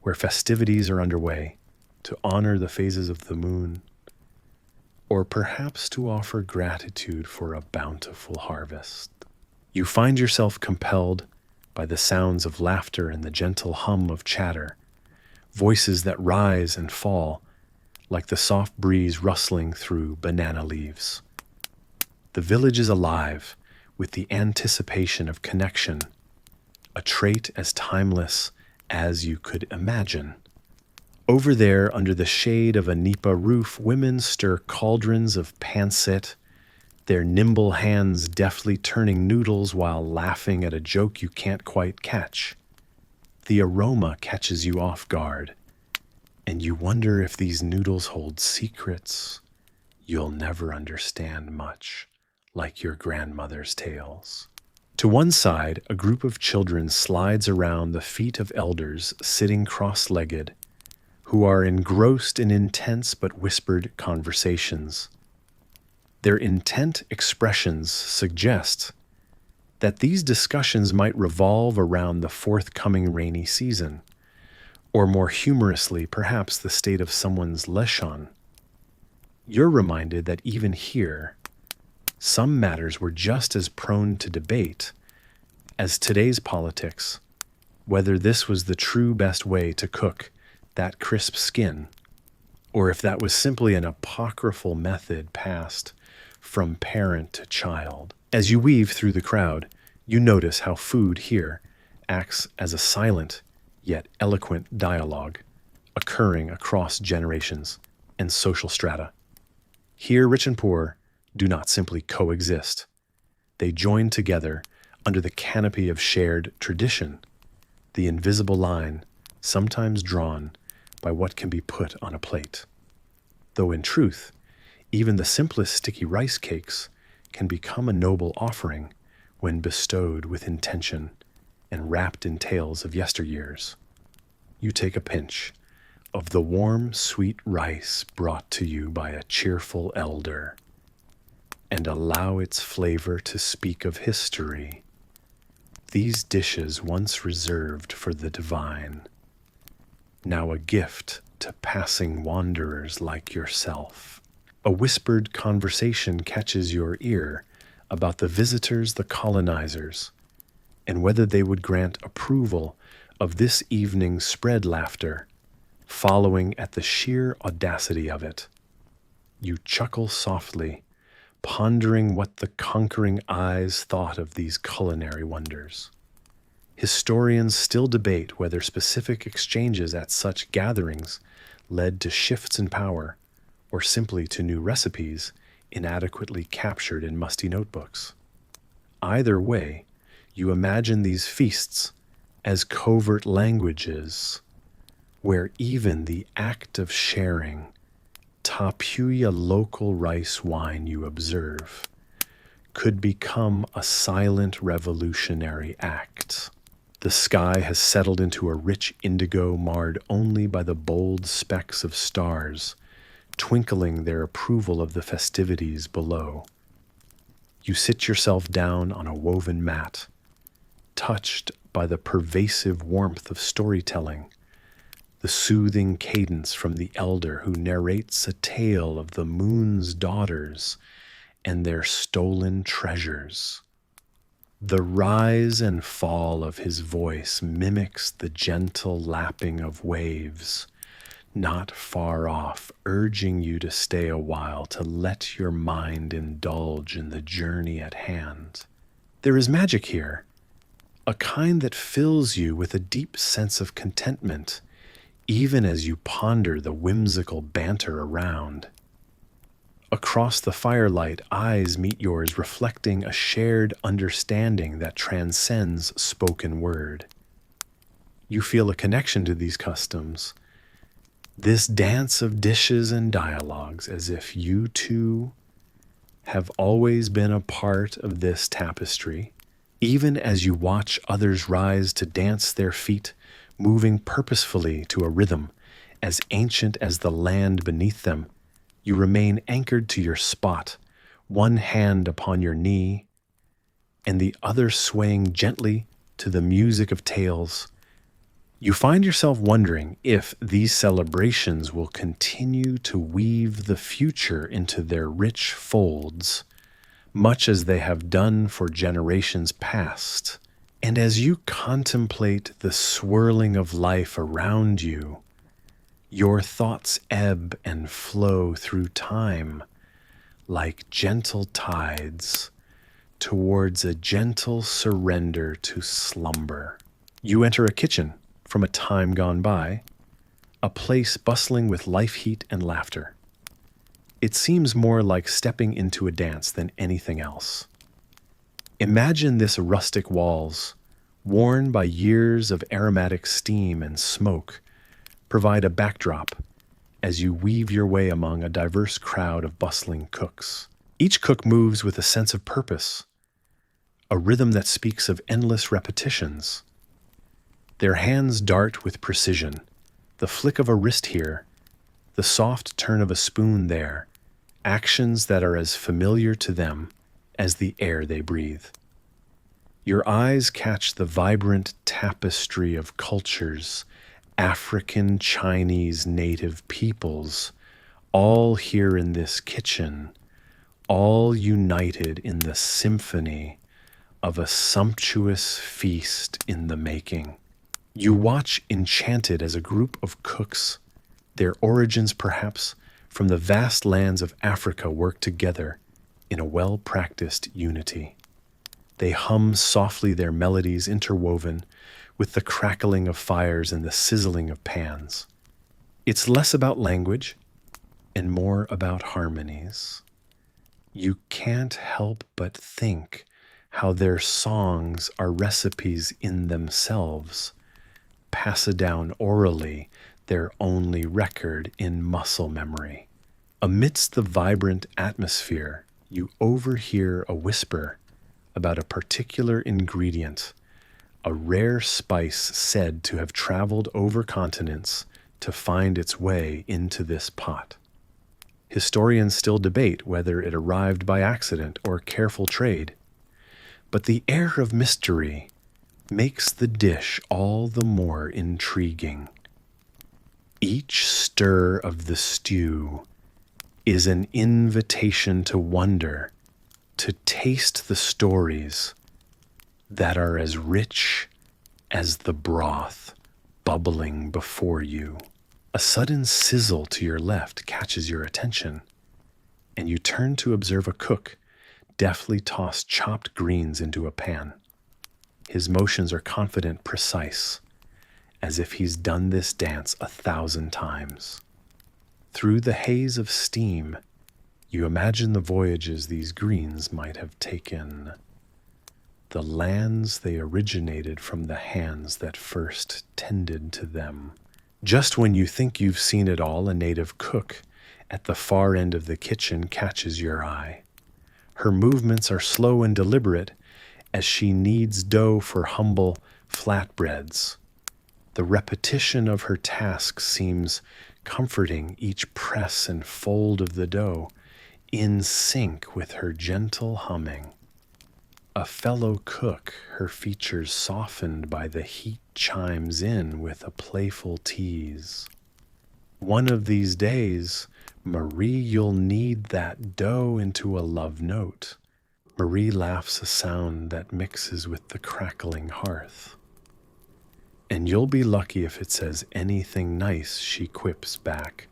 where festivities are underway to honor the phases of the moon, or perhaps to offer gratitude for a bountiful harvest. You find yourself compelled by the sounds of laughter and the gentle hum of chatter, voices that rise and fall like the soft breeze rustling through banana leaves. The village is alive with the anticipation of connection, a trait as timeless as you could imagine. Over there, under the shade of a nipa roof, women stir cauldrons of pancit, their nimble hands deftly turning noodles while laughing at a joke you can't quite catch. The aroma catches you off guard, and you wonder if these noodles hold secrets you'll never understand, much like your grandmother's tales. To one side, a group of children slides around the feet of elders sitting cross-legged, who are engrossed in intense but whispered conversations. Their intent expressions suggest that these discussions might revolve around the forthcoming rainy season, or more humorously, perhaps the state of someone's leshon. You're reminded that even here, some matters were just as prone to debate as today's politics, whether this was the true best way to cook that crisp skin, or if that was simply an apocryphal method passed from parent to child. As you weave through the crowd, you notice how food here acts as a silent yet eloquent dialogue, occurring across generations and social strata. Here, rich and poor do not simply coexist. They join together under the canopy of shared tradition, the invisible line sometimes drawn by what can be put on a plate. Though in truth, even the simplest sticky rice cakes can become a noble offering when bestowed with intention and wrapped in tales of yesteryears. You take a pinch of the warm, sweet rice brought to you by a cheerful elder, and allow its flavor to speak of history. These dishes once reserved for the divine, now a gift to passing wanderers like yourself. A whispered conversation catches your ear about the visitors, the colonizers, and whether they would grant approval of this evening's spread laughter, following at the sheer audacity of it. You chuckle softly, pondering what the conquering eyes thought of these culinary wonders. Historians still debate whether specific exchanges at such gatherings led to shifts in power, or simply to new recipes inadequately captured in musty notebooks. Either way, you imagine these feasts as covert languages, where even the act of sharing tapuya local rice wine you observe could become a silent revolutionary act. The sky has settled into a rich indigo marred only by the bold specks of stars twinkling their approval of the festivities below. You sit yourself down on a woven mat, touched by the pervasive warmth of storytelling, the soothing cadence from the elder who narrates a tale of the moon's daughters and their stolen treasures. The rise and fall of his voice mimics the gentle lapping of waves, not far off, urging you to stay a while to let your mind indulge in the journey at hand. There is magic here, a kind that fills you with a deep sense of contentment, even as you ponder the whimsical banter around. Across the firelight, eyes meet yours, reflecting a shared understanding that transcends spoken word. You feel a connection to these customs, this dance of dishes and dialogues, as if you too have always been a part of this tapestry, even as you watch others rise to dance their feet, moving purposefully to a rhythm as ancient as the land beneath them. You remain anchored to your spot, one hand upon your knee and the other swaying gently to the music of tales. You find yourself wondering if these celebrations will continue to weave the future into their rich folds, much as they have done for generations past. And as you contemplate the swirling of life around you, your thoughts ebb and flow through time like gentle tides towards a gentle surrender to slumber. You enter a kitchen from a time gone by, a place bustling with life heat and laughter. It seems more like stepping into a dance than anything else. Imagine this rustic walls, worn by years of aromatic steam and smoke, provide a backdrop as you weave your way among a diverse crowd of bustling cooks. Each cook moves with a sense of purpose, a rhythm that speaks of endless repetitions. Their hands dart with precision, the flick of a wrist here, the soft turn of a spoon there, actions that are as familiar to them as the air they breathe. Your eyes catch the vibrant tapestry of cultures, African, Chinese, native peoples, all here in this kitchen, all united in the symphony of a sumptuous feast in the making. You watch enchanted as a group of cooks, their origins perhaps from the vast lands of Africa, work together in a well-practiced unity. They hum softly, their melodies interwoven with the crackling of fires and the sizzling of pans. It's less about language and more about harmonies. You can't help but think how their songs are recipes in themselves, passed down orally, their only record in muscle memory. Amidst the vibrant atmosphere, you overhear a whisper about a particular ingredient, a rare spice said to have traveled over continents to find its way into this pot. Historians still debate whether it arrived by accident or careful trade, but the air of mystery makes the dish all the more intriguing. Each stir of the stew is an invitation to wonder, to taste the stories that are as rich as the broth bubbling before you. A sudden sizzle to your left catches your attention, and you turn to observe a cook deftly toss chopped greens into a pan. His motions are confident, precise, as if he's done this dance 1,000 times. Through the haze of steam, you imagine the voyages these greens might have taken, the lands they originated from the hands that first tended to them. Just when you think you've seen it all, a native cook at the far end of the kitchen catches your eye. Her movements are slow and deliberate as she kneads dough for humble flatbreads. The repetition of her task seems comforting, each press and fold of the dough in sync with her gentle humming. A fellow cook, her features softened by the heat, chimes in with a playful tease. One of these days, Marie, you'll knead that dough into a love note. Marie laughs a sound that mixes with the crackling hearth. And you'll be lucky if it says anything nice, she quips back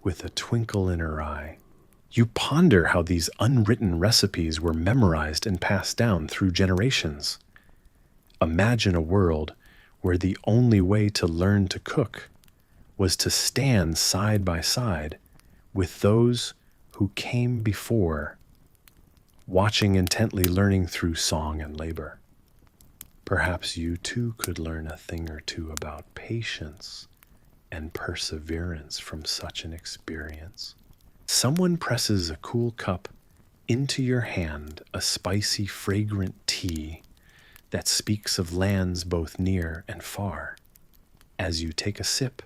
with a twinkle in her eye. You ponder how these unwritten recipes were memorized and passed down through generations. Imagine a world where the only way to learn to cook was to stand side by side with those who came before, watching intently, learning through song and labor. Perhaps you too could learn a thing or two about patience and perseverance from such an experience. Someone presses a cool cup Into your hand a spicy, fragrant tea that speaks of lands both near and far. As you take a sip,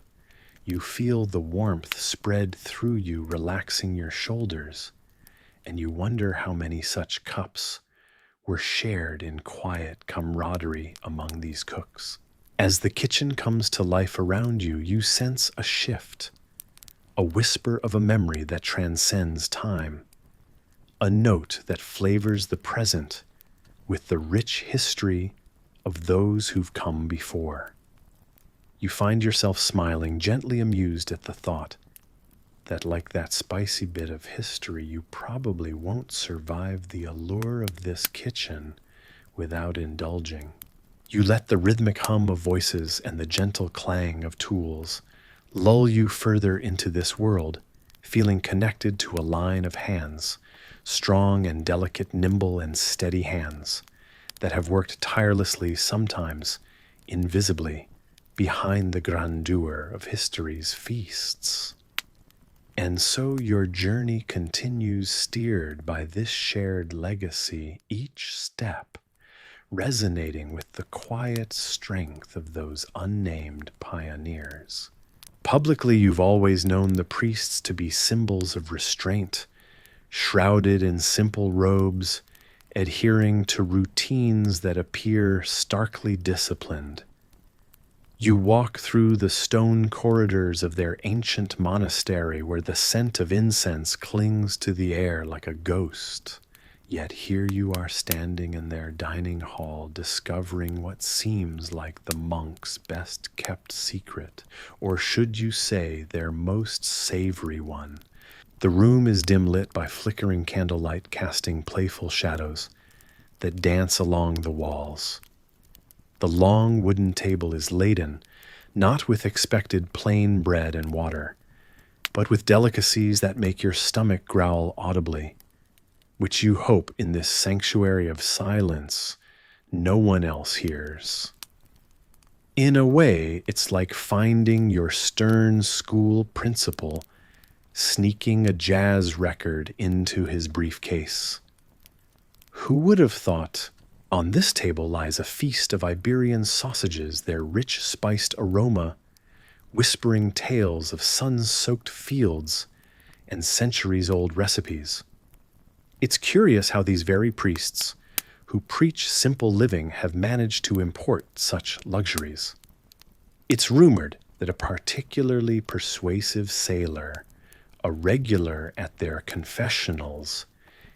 you feel the warmth spread through you, relaxing your shoulders, and you wonder how many such cups were shared in quiet camaraderie among these cooks. As the kitchen comes to life around you, you sense a shift, a whisper of a memory that transcends time, a note that flavors the present with the rich history of those who've come before. You find yourself smiling, gently amused at the thought that, like that spicy bit of history, you probably won't survive the allure of this kitchen without indulging. You let the rhythmic hum of voices and the gentle clang of tools lull you further into this world, feeling connected to a line of hands, strong and delicate, nimble and steady hands that have worked tirelessly, sometimes invisibly, behind the grandeur of history's feasts. And so your journey continues, steered by this shared legacy, each step resonating with the quiet strength of those unnamed pioneers. Publicly, you've always known the priests to be symbols of restraint, shrouded in simple robes, adhering to routines that appear starkly disciplined. You walk through the stone corridors of their ancient monastery where the scent of incense clings to the air like a ghost. Yet here you are standing in their dining hall, discovering what seems like the monks' best kept secret, or should you say their most savory one. The room is dim lit by flickering candlelight, casting playful shadows that dance along the walls. The long wooden table is laden, not with expected plain bread and water, but with delicacies that make your stomach growl audibly, which you hope in this sanctuary of silence no one else hears. In a way, it's like finding your stern school principal sneaking a jazz record into his briefcase. Who would have thought? On this table lies a feast of Iberian sausages, their rich spiced aroma whispering tales of sun-soaked fields and centuries-old recipes. It's curious how these very priests, who preach simple living, have managed to import such luxuries. It's rumored that a particularly persuasive sailor, a regular at their confessionals,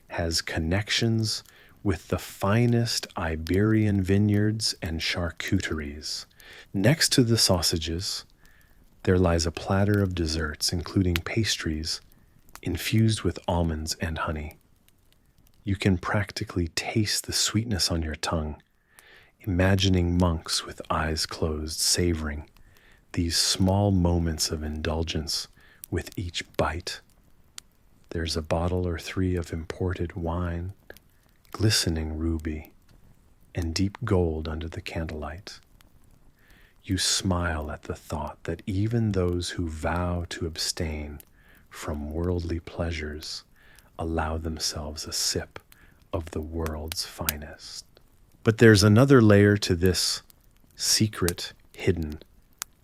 has connections with the finest Iberian vineyards and charcuteries. Next to the sausages, there lies a platter of desserts, including pastries infused with almonds and honey. You can practically taste the sweetness on your tongue, imagining monks with eyes closed, savoring these small moments of indulgence with each bite. There's a bottle or three of imported wine, glistening ruby and deep gold under the candlelight. You smile at the thought that even those who vow to abstain from worldly pleasures allow themselves a sip of the world's finest. But there's another layer to this secret hidden,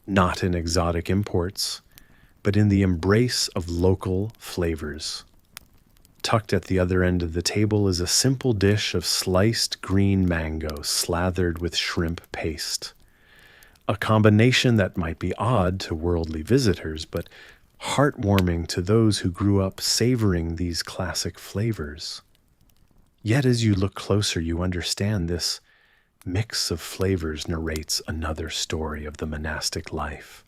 not in exotic imports, but in the embrace of local flavors. Tucked at the other end of the table is a simple dish of sliced green mango slathered with shrimp paste. A combination that might be odd to worldly visitors, but heartwarming to those who grew up savoring these classic flavors. Yet as you look closer, you understand this mix of flavors narrates another story of the monastic life,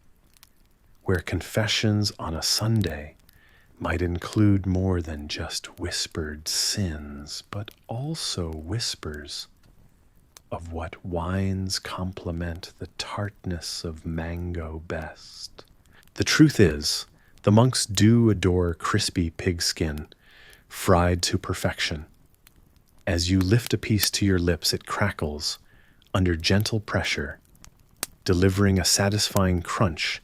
where confessions on a Sunday might include more than just whispered sins, but also whispers of what wines complement the tartness of mango best. The truth is, the monks do adore crispy pigskin, fried to perfection. As you lift a piece to your lips, it crackles under gentle pressure, delivering a satisfying crunch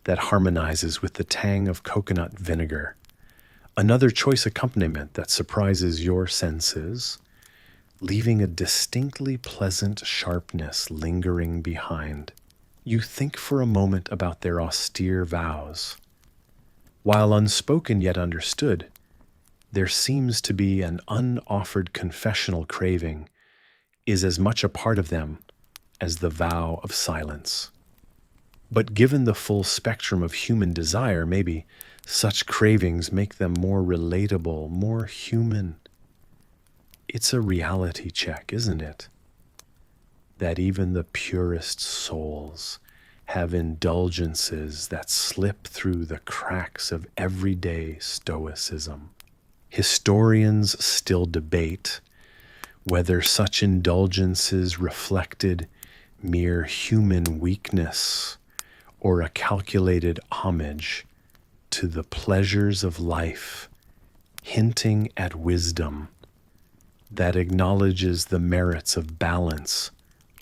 that harmonizes with the tang of coconut vinegar, Another choice accompaniment that surprises your senses, leaving a distinctly pleasant sharpness lingering behind. You think for a moment about their austere vows. While unspoken yet understood, there seems to be an unoffered confessional craving is as much a part of them as the vow of silence. But given the full spectrum of human desire, maybe such cravings make them more relatable, more human. It's a reality check, isn't it? That even the purest souls have indulgences that slip through the cracks of everyday stoicism. Historians still debate whether such indulgences reflected mere human weakness or a calculated homage to the pleasures of life, hinting at wisdom that acknowledges the merits of balance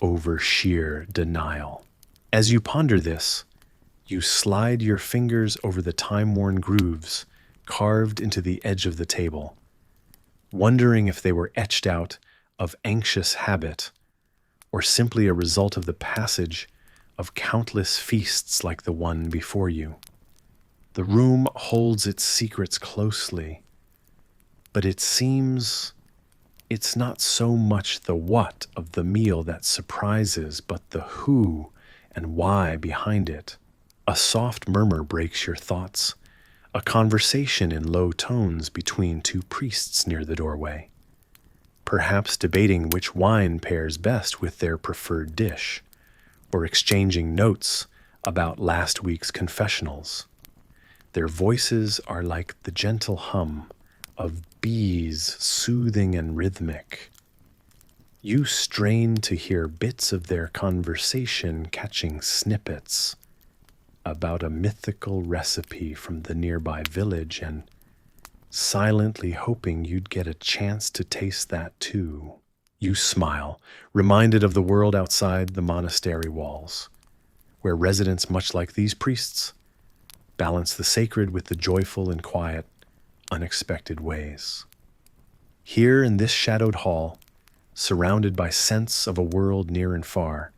over sheer denial. As you ponder this, you slide your fingers over the time-worn grooves carved into the edge of the table, wondering if they were etched out of anxious habit or simply a result of the passage of countless feasts like the one before you. The room holds its secrets closely, but it seems it's not so much the what of the meal that surprises, but the who and why behind it. A soft murmur breaks your thoughts, a conversation in low tones between two priests near the doorway, perhaps debating which wine pairs best with their preferred dish, or exchanging notes about last week's confessionals. Their voices are like the gentle hum of bees, soothing and rhythmic. You strain to hear bits of their conversation, catching snippets about a mythical recipe from the nearby village and silently hoping you'd get a chance to taste that too. You smile, reminded of the world outside the monastery walls, where residents much like these priests balance the sacred with the joyful in quiet, unexpected ways. Here in this shadowed hall, surrounded by scents of a world near and far,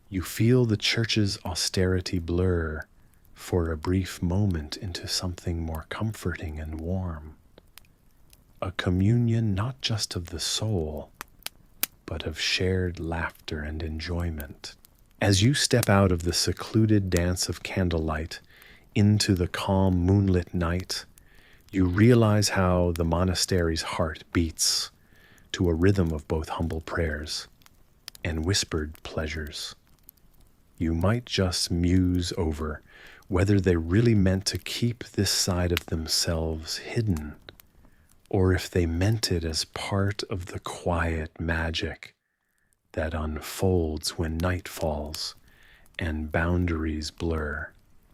you feel the church's austerity blur for a brief moment into something more comforting and warm. A communion not just of the soul, but of shared laughter and enjoyment. As you step out of the secluded dance of candlelight into the calm moonlit night, you realize how the monastery's heart beats to a rhythm of both humble prayers and whispered pleasures. You might just muse over whether they really meant to keep this side of themselves hidden, or if they meant it as part of the quiet magic that unfolds when night falls and boundaries blur.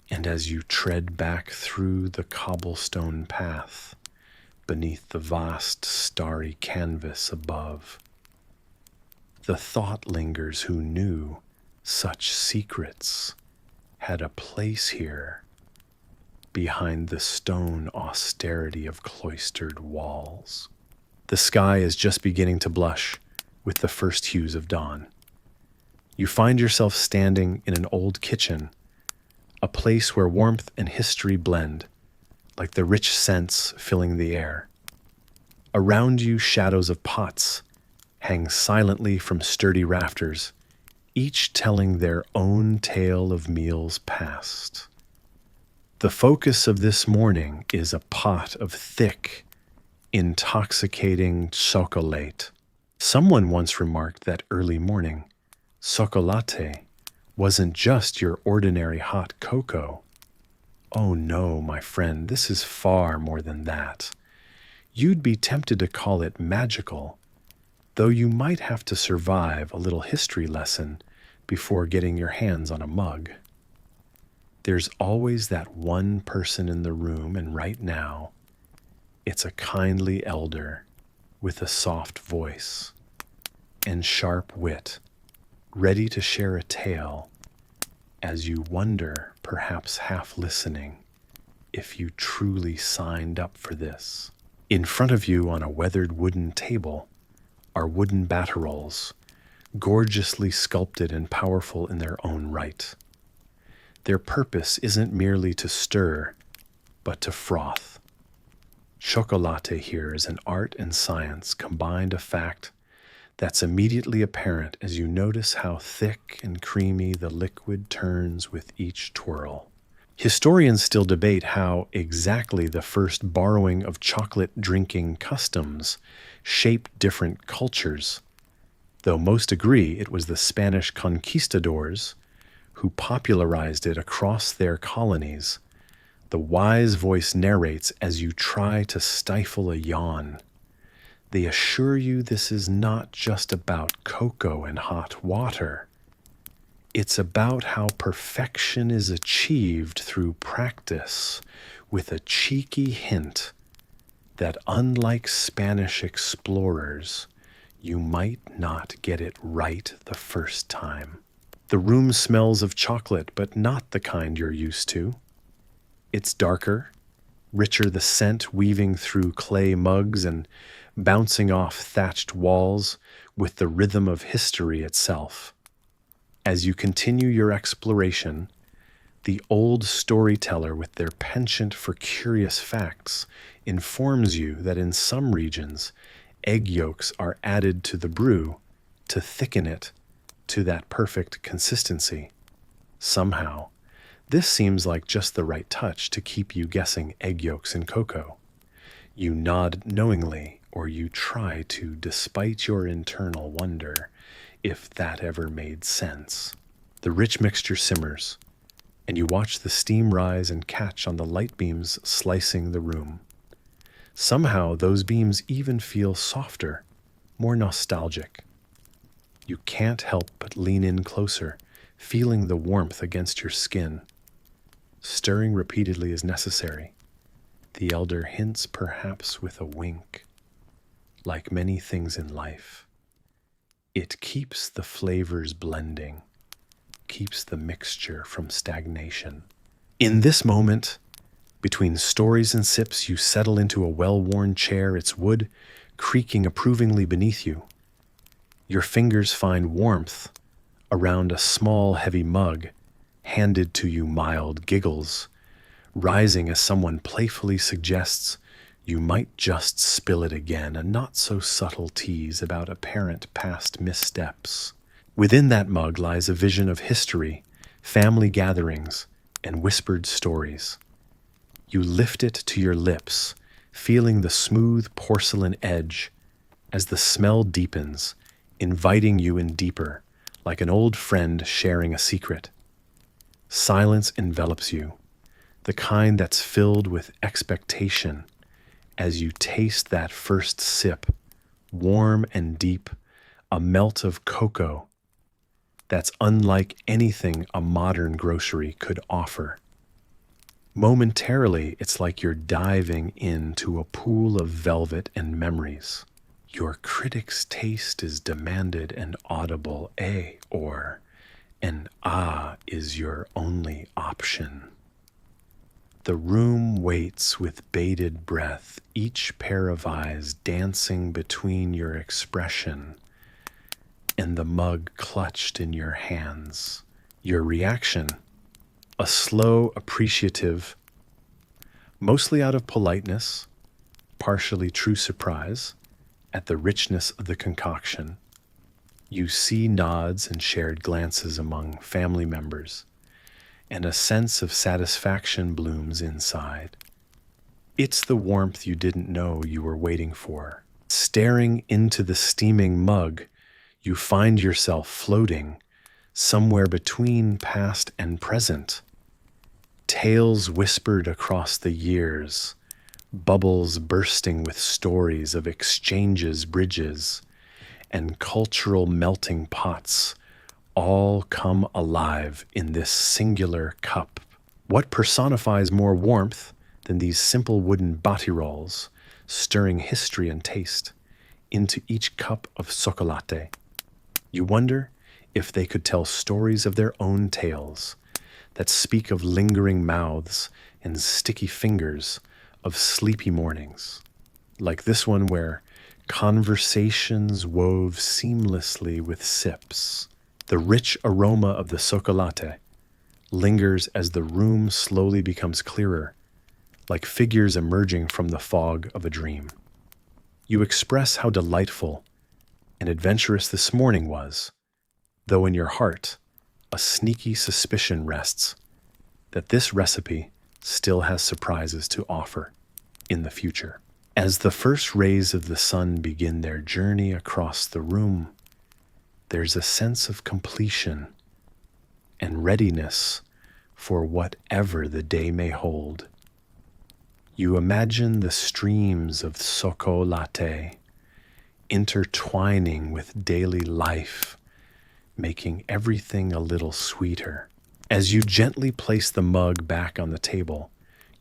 And as you tread back through the cobblestone path beneath the vast starry canvas above, the thought lingers who knew such secrets had a place here behind the stone austerity of cloistered walls. The sky is just beginning to blush with the first hues of dawn. You find yourself standing in an old kitchen, a place where warmth and history blend, like the rich scents filling the air. Around you, shadows of pots hang silently from sturdy rafters, each telling their own tale of meals past. The focus of this morning is a pot of thick, intoxicating chocolate. Someone once remarked that early morning chocolate wasn't just your ordinary hot cocoa. Oh no, my friend, this is far more than that. You'd be tempted to call it magical, though you might have to survive a little history lesson before getting your hands on a mug. There's always that one person in the room, and right now, it's a kindly elder with a soft voice and sharp wit, ready to share a tale as you wonder, perhaps half listening, if you truly signed up for this. In front of you on a weathered wooden table are wooden batterols, gorgeously sculpted and powerful in their own right. Their purpose isn't merely to stir, but to froth. Chocolate here is an art and science combined, a fact that's immediately apparent as you notice how thick and creamy the liquid turns with each twirl. Historians still debate how exactly the first borrowing of chocolate drinking customs shaped different cultures, though most agree it was the Spanish conquistadors who popularized it across their colonies. The wise voice narrates as you try to stifle a yawn. They assure you this is not just about cocoa and hot water. It's about how perfection is achieved through practice, with a cheeky hint that unlike Spanish explorers, you might not get it right the first time. The room smells of chocolate, but not the kind you're used to. It's darker, richer the scent weaving through clay mugs and bouncing off thatched walls with the rhythm of history itself. As you continue your exploration, the old storyteller with their penchant for curious facts informs you that in some regions, egg yolks are added to the brew to thicken it to that perfect consistency. Somehow, this seems like just the right touch to keep you guessing egg yolks in cocoa. You nod knowingly, or you try to, despite your internal wonder, if that ever made sense. The rich mixture simmers, and you watch the steam rise and catch on the light beams slicing the room. Somehow, those beams even feel softer, more nostalgic. You can't help but lean in closer, feeling the warmth against your skin. Stirring repeatedly is necessary. The elder hints, perhaps with a wink. Like many things in life, it keeps the flavors blending, keeps the mixture from stagnation. In this moment, between stories and sips, you settle into a well-worn chair, its wood creaking approvingly beneath you. Your fingers find warmth around a small, heavy mug, handed to you, mild giggles rising as someone playfully suggests you might just spill it again, a not-so-subtle tease about apparent past missteps. Within that mug lies a vision of history, family gatherings, and whispered stories. You lift it to your lips, feeling the smooth porcelain edge as the smell deepens, inviting you in deeper, like an old friend sharing a secret. Silence envelops you, the kind that's filled with expectation as you taste that first sip, warm and deep, a melt of cocoa that's unlike anything a modern grocery could offer. Momentarily, it's like you're diving into a pool of velvet and memories. Your critic's taste is demanded and audible A, or an ah is your only option. The room waits with bated breath, each pair of eyes dancing between your expression and the mug clutched in your hands. Your reaction, a slow, appreciative, mostly out of politeness, partially true surprise at the richness of the concoction. You see nods and shared glances among family members, and a sense of satisfaction blooms inside. It's the warmth you didn't know you were waiting for. Staring into the steaming mug, you find yourself floating somewhere between past and present. Tales whispered across the years, bubbles bursting with stories of exchanges, bridges, and cultural melting pots all come alive in this singular cup. What personifies more warmth than these simple wooden batirols, stirring history and taste into each cup of chocolate? You wonder if they could tell stories of their own tales that speak of lingering mouths and sticky fingers of sleepy mornings, like this one where conversations wove seamlessly with sips. The rich aroma of the chocolate lingers as the room slowly becomes clearer, like figures emerging from the fog of a dream. You express how delightful and adventurous this morning was, though in your heart a sneaky suspicion rests that this recipe still has surprises to offer in the future. As the first rays of the sun begin their journey across the room, there's a sense of completion and readiness for whatever the day may hold. You imagine the streams of chocolate intertwining with daily life, making everything a little sweeter. As you gently place the mug back on the table,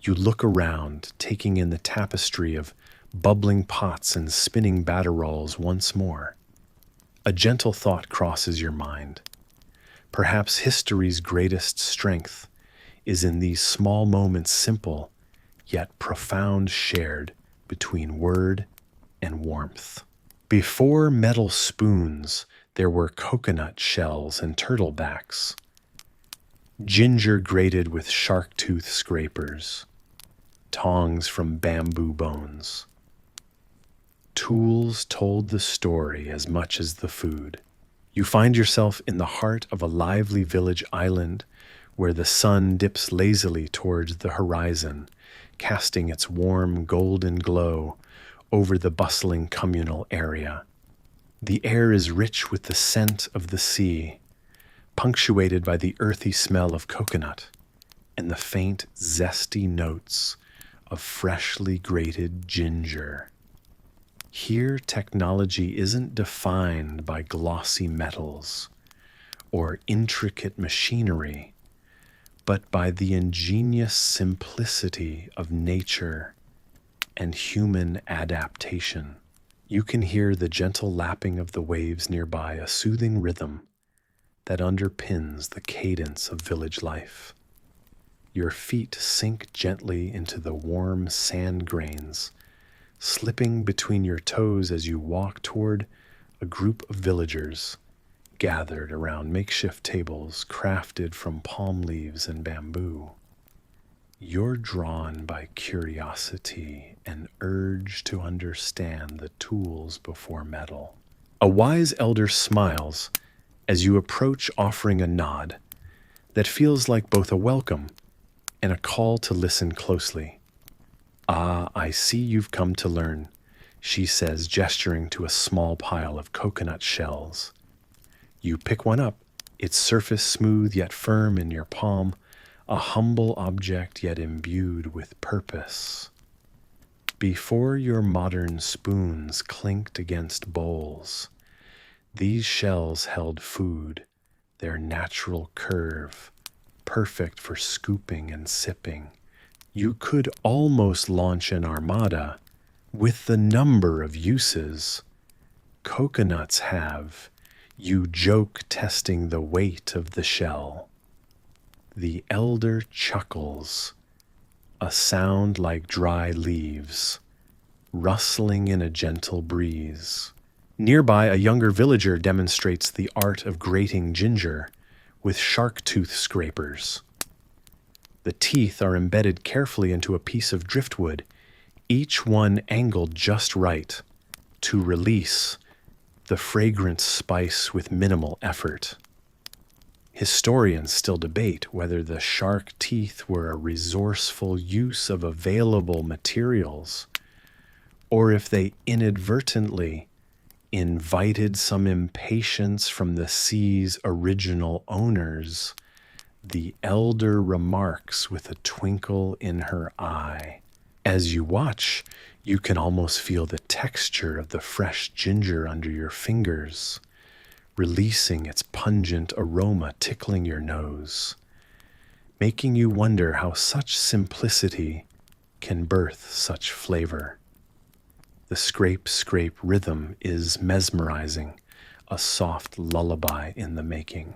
you look around, taking in the tapestry of bubbling pots and spinning batter rolls once more. A gentle thought crosses your mind. Perhaps history's greatest strength is in these small moments, simple yet profound, shared between word and warmth. Before metal spoons, there were coconut shells and turtle backs, ginger grated with shark tooth scrapers, tongs from bamboo bones. Tools told the story as much as the food. You find yourself in the heart of a lively village island where the sun dips lazily towards the horizon, casting its warm golden glow over the bustling communal area. The air is rich with the scent of the sea, punctuated by the earthy smell of coconut and the faint, zesty notes of freshly grated ginger. Here, technology isn't defined by glossy metals or intricate machinery, but by the ingenious simplicity of nature and human adaptation. You can hear the gentle lapping of the waves nearby, a soothing rhythm that underpins the cadence of village life. Your feet sink gently into the warm sand grains, slipping between your toes as you walk toward a group of villagers gathered around makeshift tables crafted from palm leaves and bamboo. You're drawn by curiosity and urge to understand the tools before metal. A wise elder smiles as you approach, offering a nod that feels like both a welcome and a call to listen closely. "Ah, I see you've come to learn," she says, gesturing to a small pile of coconut shells. You pick one up, its surface smooth yet firm in your palm, a humble object yet imbued with purpose. Before your modern spoons clinked against bowls, these shells held food, their natural curve, perfect for scooping and sipping. You could almost launch an armada with the number of uses coconuts have. You joke, testing the weight of the shell. The elder chuckles, a sound like dry leaves, rustling in a gentle breeze. Nearby, a younger villager demonstrates the art of grating ginger with shark tooth scrapers. The teeth are embedded carefully into a piece of driftwood, each one angled just right to release the fragrant spice with minimal effort. Historians still debate whether the shark teeth were a resourceful use of available materials, or if they inadvertently invited some impatience from the sea's original owners. The elder remarks with a twinkle in her eye. As you watch, you can almost feel the texture of the fresh ginger under your fingers, releasing its pungent aroma tickling your nose, making you wonder how such simplicity can birth such flavor. The scrape rhythm is mesmerizing, a soft lullaby in the making.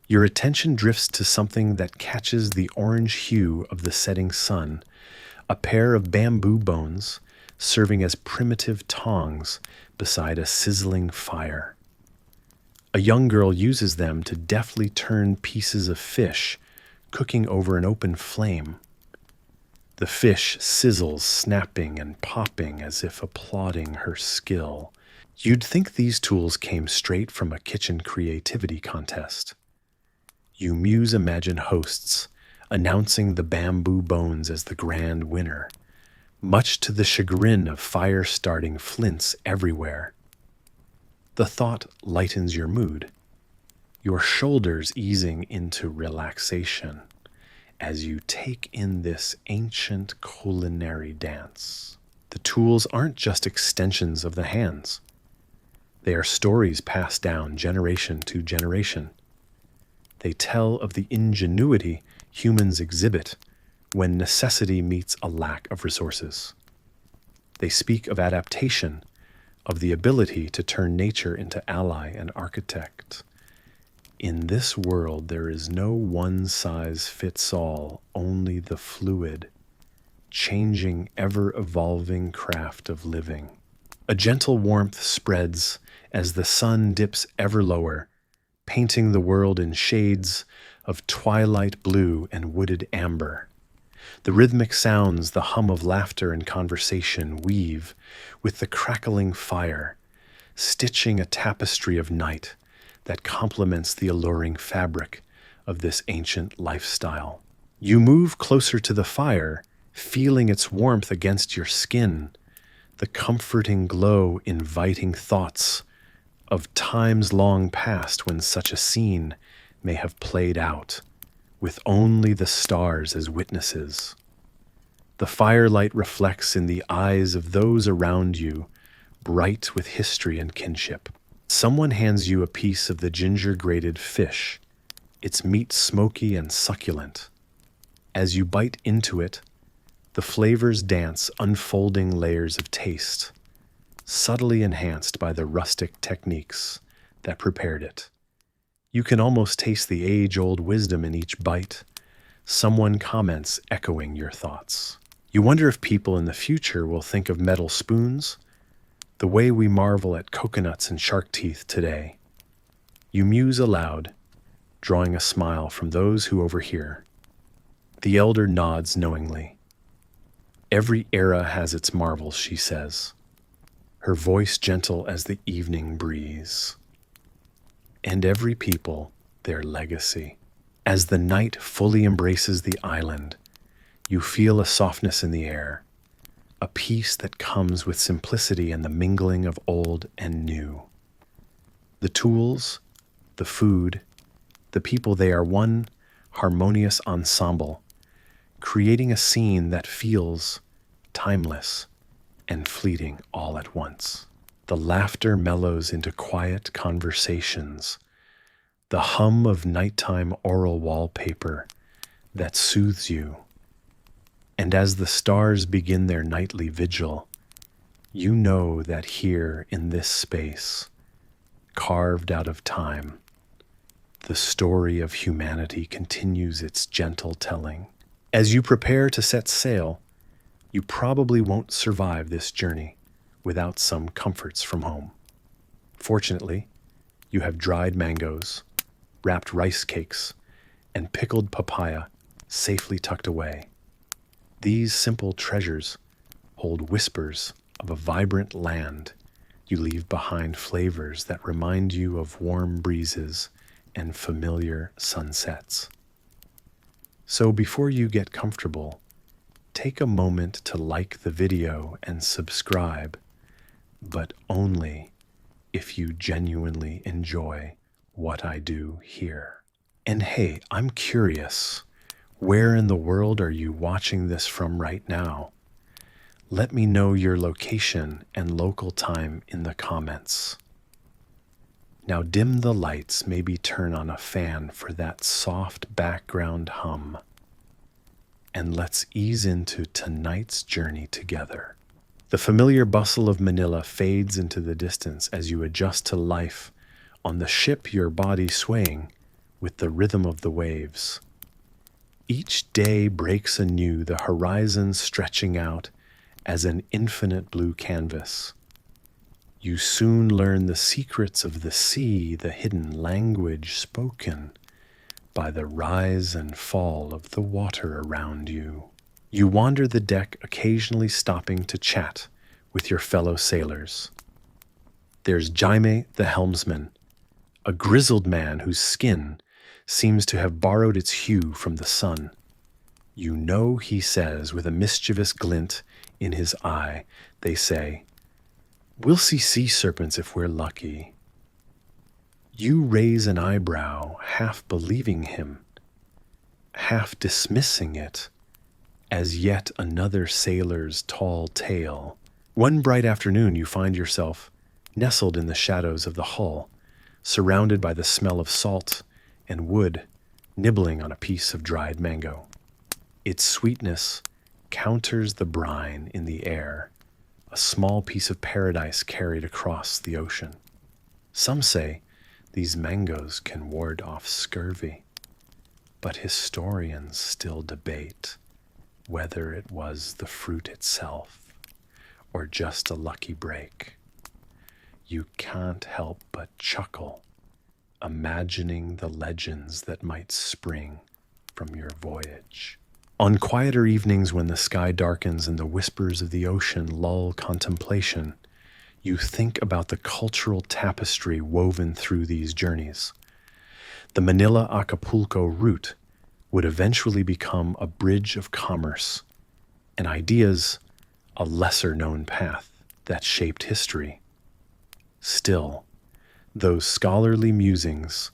Your attention drifts to something that catches the orange hue of the setting sun, a pair of bamboo bones serving as primitive tongs beside a sizzling fire. A young girl uses them to deftly turn pieces of fish cooking over an open flame. The fish sizzles, snapping and popping as if applauding her skill. You'd think these tools came straight from a kitchen creativity contest. You muse-imagine hosts announcing the bamboo bones as the grand winner, much to the chagrin of fire-starting flints everywhere. The thought lightens your mood, your shoulders easing into relaxation as you take in this ancient culinary dance. The tools aren't just extensions of the hands. They are stories passed down generation to generation. They tell of the ingenuity humans exhibit when necessity meets a lack of resources. They speak of adaptation, of the ability to turn nature into ally and architect. In this world, there is no one-size-fits-all, only the fluid, changing, ever-evolving craft of living. A gentle warmth spreads as the sun dips ever lower, painting the world in shades of twilight blue and wooded amber. The rhythmic sounds, the hum of laughter and conversation weave with the crackling fire, stitching a tapestry of night that complements the alluring fabric of this ancient lifestyle. You move closer to the fire, feeling its warmth against your skin, the comforting glow inviting thoughts of times long past when such a scene may have played out, with only the stars as witnesses. The firelight reflects in the eyes of those around you, bright with history and kinship. Someone hands you a piece of the ginger-grated fish, its meat smoky and succulent. As you bite into it, the flavors dance, unfolding layers of taste, subtly enhanced by the rustic techniques that prepared it. You can almost taste the age-old wisdom in each bite. Someone comments, echoing your thoughts. You wonder if people in the future will think of metal spoons the way we marvel at coconuts and shark teeth today. You muse aloud, drawing a smile from those who overhear. The elder nods knowingly. Every era has its marvels, she says, her voice gentle as the evening breeze. And every people their legacy. As the night fully embraces the island, you feel a softness in the air, a peace that comes with simplicity and the mingling of old and new. The tools, the food, the people, they are one harmonious ensemble, creating a scene that feels timeless and fleeting all at once. The laughter mellows into quiet conversations, the hum of nighttime oral wallpaper that soothes you. And as the stars begin their nightly vigil, you know that here in this space, carved out of time, the story of humanity continues its gentle telling. As you prepare to set sail, you probably won't survive this journey without some comforts from home. Fortunately, you have dried mangoes, wrapped rice cakes, and pickled papaya safely tucked away. These simple treasures hold whispers of a vibrant land. You leave behind flavors that remind you of warm breezes and familiar sunsets. So before you get comfortable, take a moment to like the video and subscribe, but only if you genuinely enjoy what I do here. And hey, I'm curious, where in the world are you watching this from right now? Let me know your location and local time in the comments. Now dim the lights, maybe turn on a fan for that soft background hum. And let's ease into tonight's journey together. The familiar bustle of Manila fades into the distance as you adjust to life on the ship, your body swaying with the rhythm of the waves. Each day breaks anew, the horizon stretching out as an infinite blue canvas. You soon learn the secrets of the sea, the hidden language spoken by the rise and fall of the water around you. You wander the deck, occasionally stopping to chat with your fellow sailors. There's Jaime the helmsman, a grizzled man whose skin seems to have borrowed its hue from the sun. You know, he says with a mischievous glint in his eye, they say, "We'll see sea serpents if we're lucky." You raise an eyebrow, half believing him, half dismissing it as yet another sailor's tall tale. One bright afternoon you find yourself nestled in the shadows of the hull, surrounded by the smell of salt and wood, nibbling on a piece of dried mango. Its sweetness counters the brine in the air, a small piece of paradise carried across the ocean. Some say these mangoes can ward off scurvy, but historians still debate whether it was the fruit itself or just a lucky break. You can't help but chuckle, imagining the legends that might spring from your voyage. On quieter evenings when the sky darkens and the whispers of the ocean lull contemplation, you think about the cultural tapestry woven through these journeys. The Manila-Acapulco route would eventually become a bridge of commerce, and ideas a lesser-known path that shaped history. Still, those scholarly musings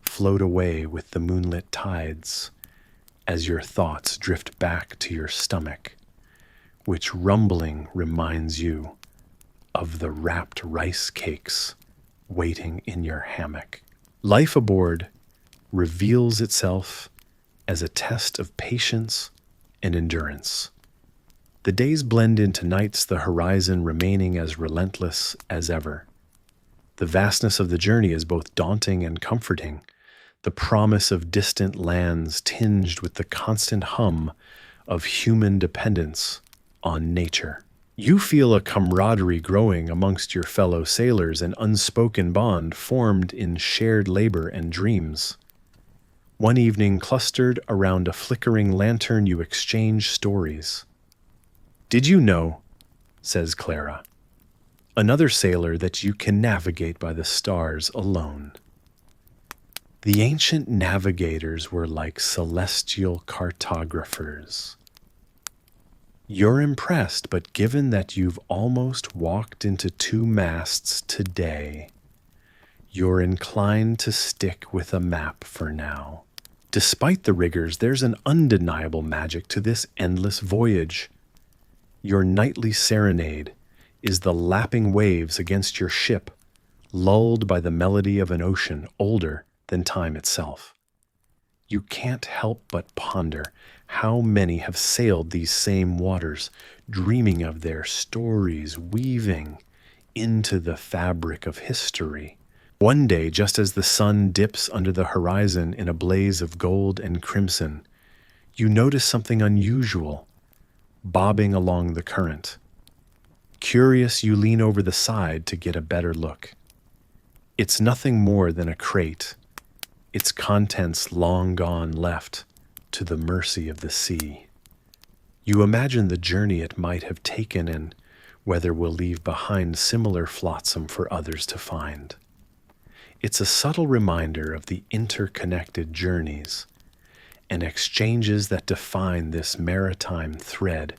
float away with the moonlit tides as your thoughts drift back to your stomach, which rumbling reminds you of the wrapped rice cakes waiting in your hammock. Life aboard reveals itself as a test of patience and endurance. The days blend into nights, the horizon remaining as relentless as ever. The vastness of the journey is both daunting and comforting, the promise of distant lands tinged with the constant hum of human dependence on nature. You feel a camaraderie growing amongst your fellow sailors, an unspoken bond formed in shared labor and dreams. One evening, clustered around a flickering lantern, you exchange stories. "Did you know," says Clara, "another sailor, that you can navigate by the stars alone?" The ancient navigators were like celestial cartographers. You're impressed, but given that you've almost walked into two masts today, you're inclined to stick with a map for now. Despite the rigors, there's an undeniable magic to this endless voyage. Your nightly serenade is the lapping waves against your ship, lulled by the melody of an ocean older than time itself. You can't help but ponder how many have sailed these same waters, dreaming of their stories weaving into the fabric of history. One day, just as the sun dips under the horizon in a blaze of gold and crimson, you notice something unusual bobbing along the current. Curious, you lean over the side to get a better look. It's nothing more than a crate, its contents long gone, left to the mercy of the sea. You imagine the journey it might have taken and whether we'll leave behind similar flotsam for others to find. It's a subtle reminder of the interconnected journeys and exchanges that define this maritime thread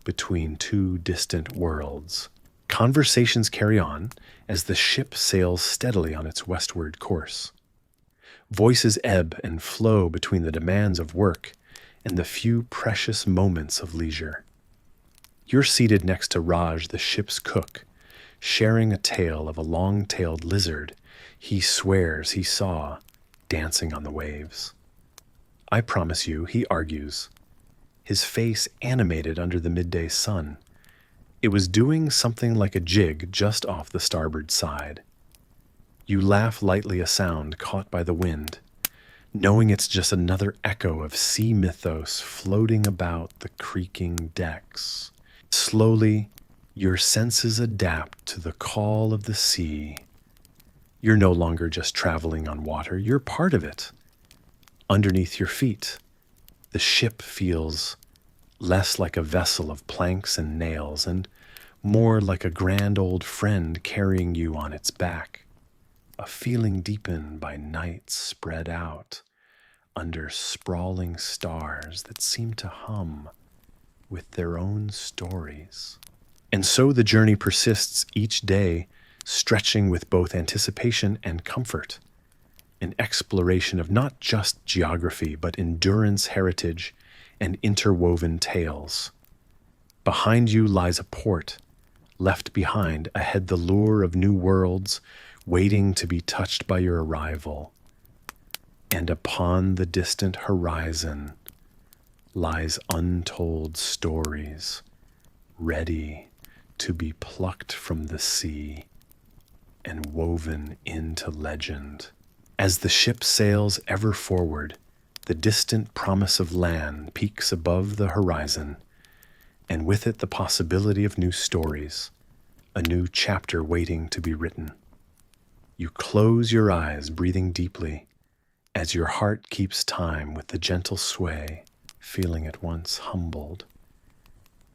between two distant worlds. Conversations carry on as the ship sails steadily on its westward course. Voices ebb and flow between the demands of work and the few precious moments of leisure. You're seated next to Raj, the ship's cook, sharing a tale of a long-tailed lizard he swears he saw dancing on the waves. "I promise you," he argues, his face animated under the midday sun. "It was doing something like a jig just off the starboard side." You laugh lightly, a sound caught by the wind, knowing it's just another echo of sea mythos floating about the creaking decks. Slowly, your senses adapt to the call of the sea. You're no longer just traveling on water, you're part of it. Underneath your feet, the ship feels less like a vessel of planks and nails and more like a grand old friend carrying you on its back. A feeling deepened by nights spread out under sprawling stars that seem to hum with their own stories. And so the journey persists each day, stretching with both anticipation and comfort, an exploration of not just geography, but endurance, heritage, and interwoven tales. Behind you lies a port, left behind ahead the lure of new worlds waiting to be touched by your arrival. And upon the distant horizon lies untold stories, ready to be plucked from the sea and woven into legend. As the ship sails ever forward, the distant promise of land peaks above the horizon, and with it the possibility of new stories, a new chapter waiting to be written. You close your eyes, breathing deeply, as your heart keeps time with the gentle sway, feeling at once humbled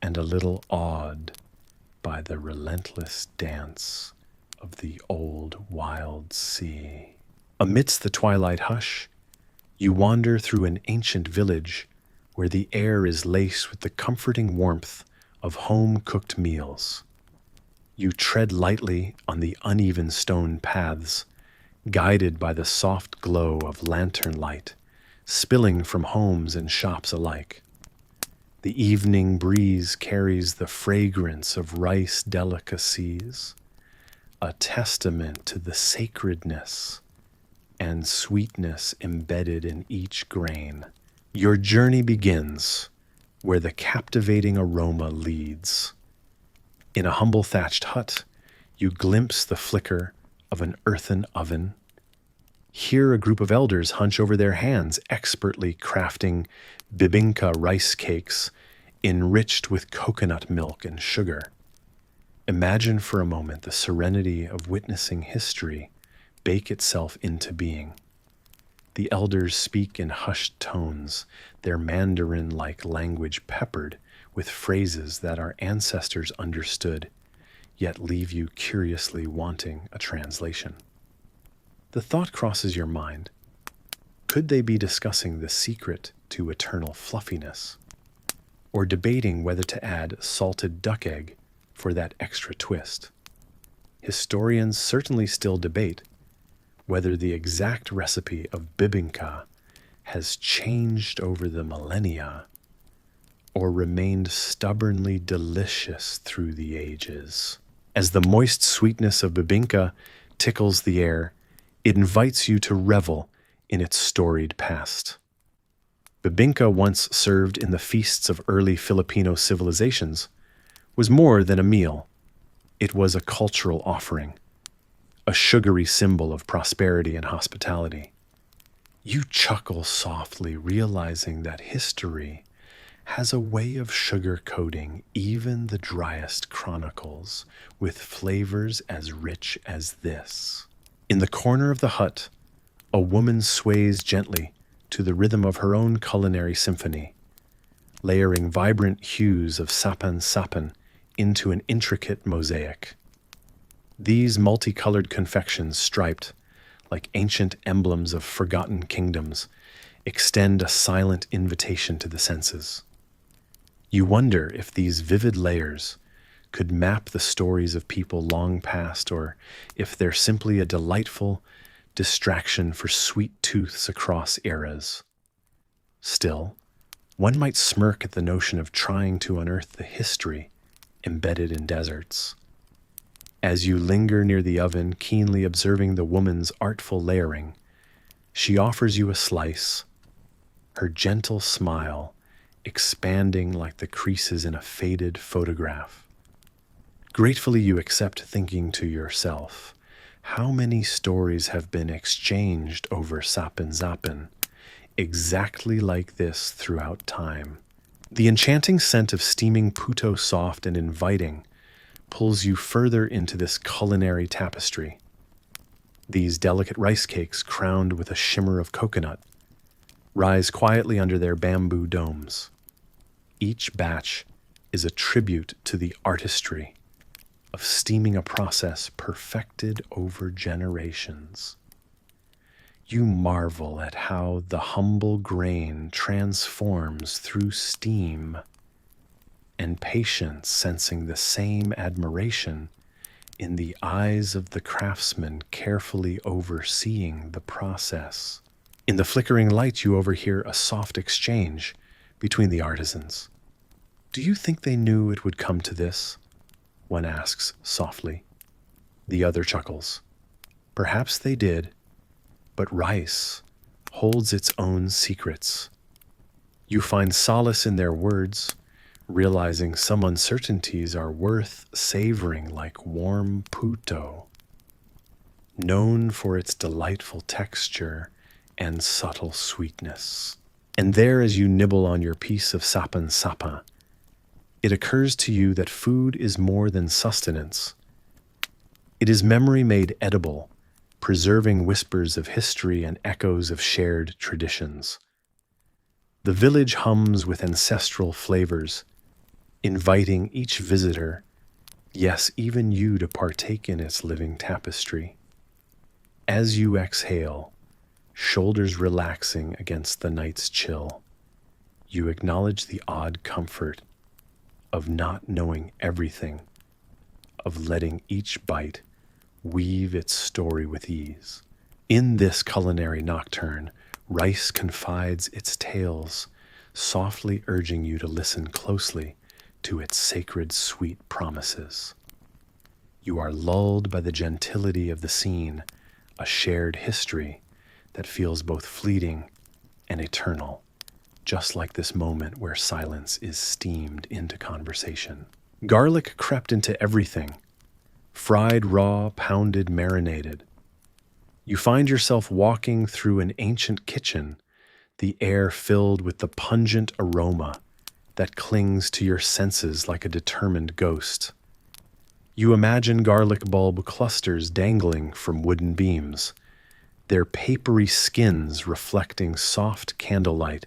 and a little awed by the relentless dance of the old wild sea. Amidst the twilight hush, you wander through an ancient village where the air is laced with the comforting warmth of home-cooked meals. You tread lightly on the uneven stone paths, guided by the soft glow of lantern light, spilling from homes and shops alike. The evening breeze carries the fragrance of rice delicacies, a testament to the sacredness and sweetness embedded in each grain. Your journey begins where the captivating aroma leads. In a humble thatched hut, you glimpse the flicker of an earthen oven. Here a group of elders hunch over their hands, expertly crafting bibinka rice cakes enriched with coconut milk and sugar. Imagine for a moment the serenity of witnessing history bake itself into being. The elders speak in hushed tones, their Mandarin-like language peppered with phrases that our ancestors understood, yet leave you curiously wanting a translation. The thought crosses your mind, could they be discussing the secret to eternal fluffiness, or debating whether to add salted duck egg for that extra twist? Historians certainly still debate whether the exact recipe of bibinka has changed over the millennia or remained stubbornly delicious through the ages. As the moist sweetness of bibinka tickles the air, it invites you to revel in its storied past. Bibinka, once served in the feasts of early Filipino civilizations, was more than a meal. It was a cultural offering, a sugary symbol of prosperity and hospitality. You chuckle softly, realizing that history has a way of sugarcoating even the driest chronicles with flavors as rich as this. In the corner of the hut, a woman sways gently to the rhythm of her own culinary symphony, layering vibrant hues of sapan into an intricate mosaic. These multicolored confections, striped like ancient emblems of forgotten kingdoms, extend a silent invitation to the senses. You wonder if these vivid layers could map the stories of people long past, or if they're simply a delightful distraction for sweet tooths across eras. Still, one might smirk at the notion of trying to unearth the history embedded in deserts. As you linger near the oven, keenly observing the woman's artful layering, she offers you a slice, her gentle smile expanding like the creases in a faded photograph. Gratefully you accept, thinking to yourself, how many stories have been exchanged over sapan, exactly like this throughout time. The enchanting scent of steaming puto, soft and inviting, pulls you further into this culinary tapestry. These delicate rice cakes, crowned with a shimmer of coconut, rise quietly under their bamboo domes. Each batch is a tribute to the artistry of steaming a process perfected over generations. You marvel at how the humble grain transforms through steam, and patience sensing the same admiration in the eyes of the craftsman carefully overseeing the process. In the flickering light, you overhear a soft exchange between the artisans. "Do you think they knew it would come to this?" one asks softly. The other chuckles. "Perhaps they did, but rice holds its own secrets." You find solace in their words, realizing some uncertainties are worth savoring like warm puto, known for its delightful texture and subtle sweetness. And there, as you nibble on your piece of sapan sapa, it occurs to you that food is more than sustenance. It is memory made edible, preserving whispers of history and echoes of shared traditions. The village hums with ancestral flavors, inviting each visitor, yes, even you, to partake in its living tapestry. As you exhale, shoulders relaxing against the night's chill, you acknowledge the odd comfort of not knowing everything, of letting each bite weave its story with ease. In this culinary nocturne, rice confides its tales, softly urging you to listen closely to its sacred sweet promises. You are lulled by the gentility of the scene, a shared history that feels both fleeting and eternal, just like this moment where silence is steamed into conversation. Garlic crept into everything, fried, raw, pounded, marinated. You find yourself walking through an ancient kitchen, the air filled with the pungent aroma that clings to your senses like a determined ghost. You imagine garlic bulb clusters dangling from wooden beams, their papery skins reflecting soft candlelight,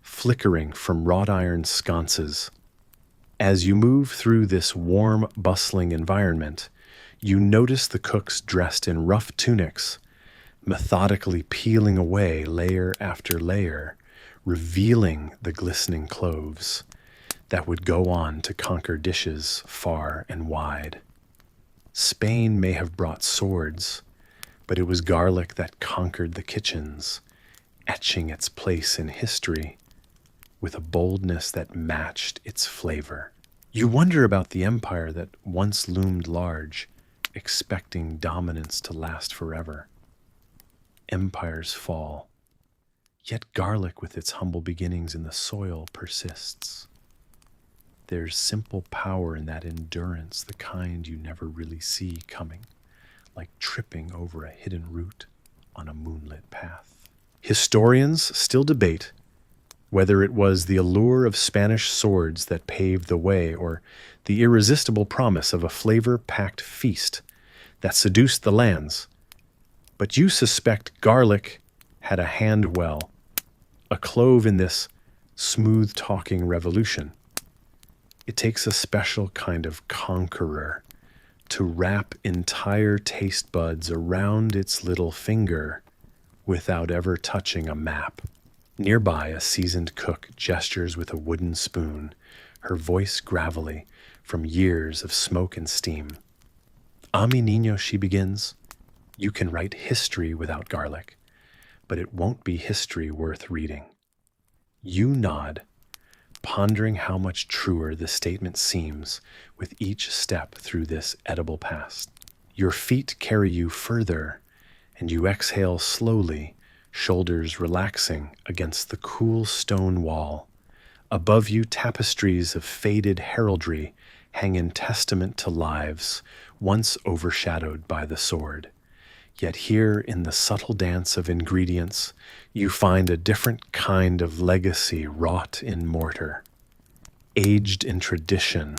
flickering from wrought iron sconces. As you move through this warm, bustling environment, you notice the cooks dressed in rough tunics, methodically peeling away layer after layer, revealing the glistening cloves that would go on to conquer dishes far and wide. Spain may have brought swords, but it was garlic that conquered the kitchens, etching its place in history with a boldness that matched its flavor. You wonder about the empire that once loomed large, expecting dominance to last forever. Empires fall, yet garlic with its humble beginnings in the soil persists. There's simple power in that endurance, the kind you never really see coming, like tripping over a hidden root on a moonlit path. Historians still debate whether it was the allure of Spanish swords that paved the way or the irresistible promise of a flavor-packed feast that seduced the lands. But you suspect garlic had a hand well, a clove in this smooth-talking revolution. It takes a special kind of conqueror to wrap entire taste buds around its little finger without ever touching a map. Nearby, a seasoned cook gestures with a wooden spoon, her voice gravelly from years of smoke and steam. "Ah, mi niño," she begins, "you can write history without garlic, but it won't be history worth reading." You nod, pondering how much truer the statement seems with each step through this edible past. Your feet carry you further, and you exhale slowly, shoulders relaxing against the cool stone wall. Above you, tapestries of faded heraldry hang in testament to lives once overshadowed by the sword. Yet here in the subtle dance of ingredients, you find a different kind of legacy wrought in mortar, aged in tradition,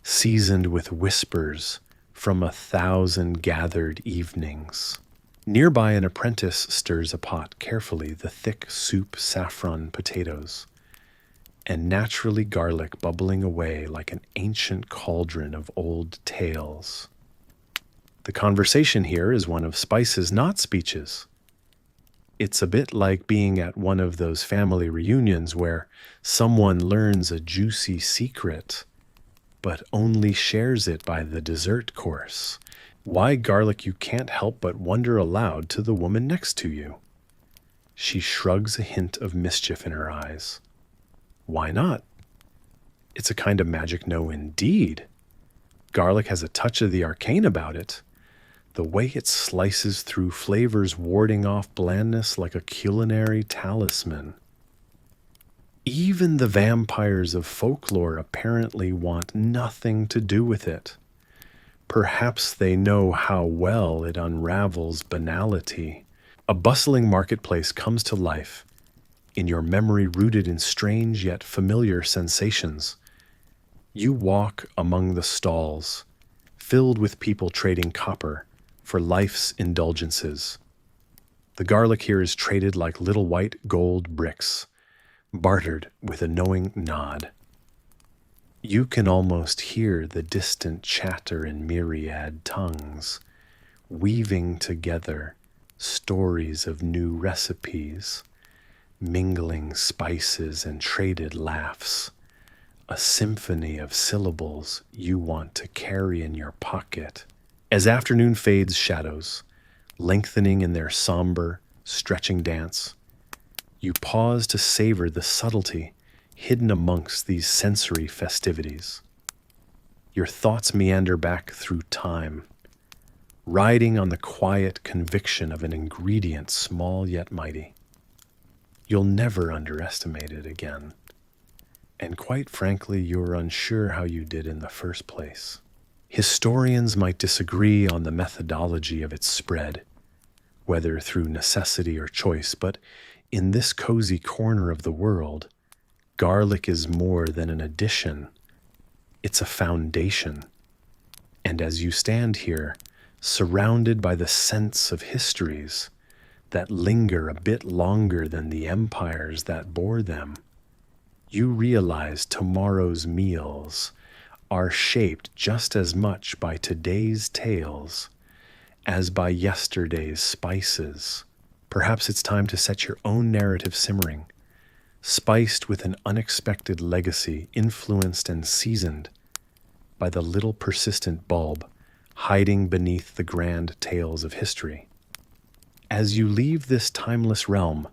seasoned with whispers from 1,000 gathered evenings. Nearby, an apprentice stirs a pot carefully, the thick soup saffron potatoes, and naturally garlic bubbling away like an ancient cauldron of old tales. The conversation here is one of spices, not speeches. It's a bit like being at one of those family reunions where someone learns a juicy secret, but only shares it by the dessert course. Why garlic, you can't help but wonder aloud to the woman next to you. She shrugs a hint of mischief in her eyes. Why not? It's a kind of magic no indeed. Garlic has a touch of the arcane about it. The way it slices through flavors, warding off blandness like a culinary talisman. Even the vampires of folklore apparently want nothing to do with it. Perhaps they know how well it unravels banality. A bustling marketplace comes to life in your memory, rooted in strange yet familiar sensations. You walk among the stalls, filled with people trading copper for life's indulgences. The garlic here is traded like little white gold bricks, bartered with a knowing nod. You can almost hear the distant chatter in myriad tongues, weaving together stories of new recipes, mingling spices and traded laughs, a symphony of syllables you want to carry in your pocket. As afternoon fades, shadows, lengthening in their somber, stretching dance, you pause to savor the subtlety hidden amongst these sensory festivities. Your thoughts meander back through time, riding on the quiet conviction of an ingredient small yet mighty. You'll never underestimate it again, and quite frankly, you're unsure how you did in the first place. Historians might disagree on the methodology of its spread, whether through necessity or choice, but in this cozy corner of the world, garlic is more than an addition. It's a foundation. And as you stand here, surrounded by the sense of histories that linger a bit longer than the empires that bore them, you realize tomorrow's meals are shaped just as much by today's tales as by yesterday's spices. Perhaps it's time to set your own narrative simmering, spiced with an unexpected legacy, influenced and seasoned by the little persistent bulb hiding beneath the grand tales of history. As you leave this timeless realm,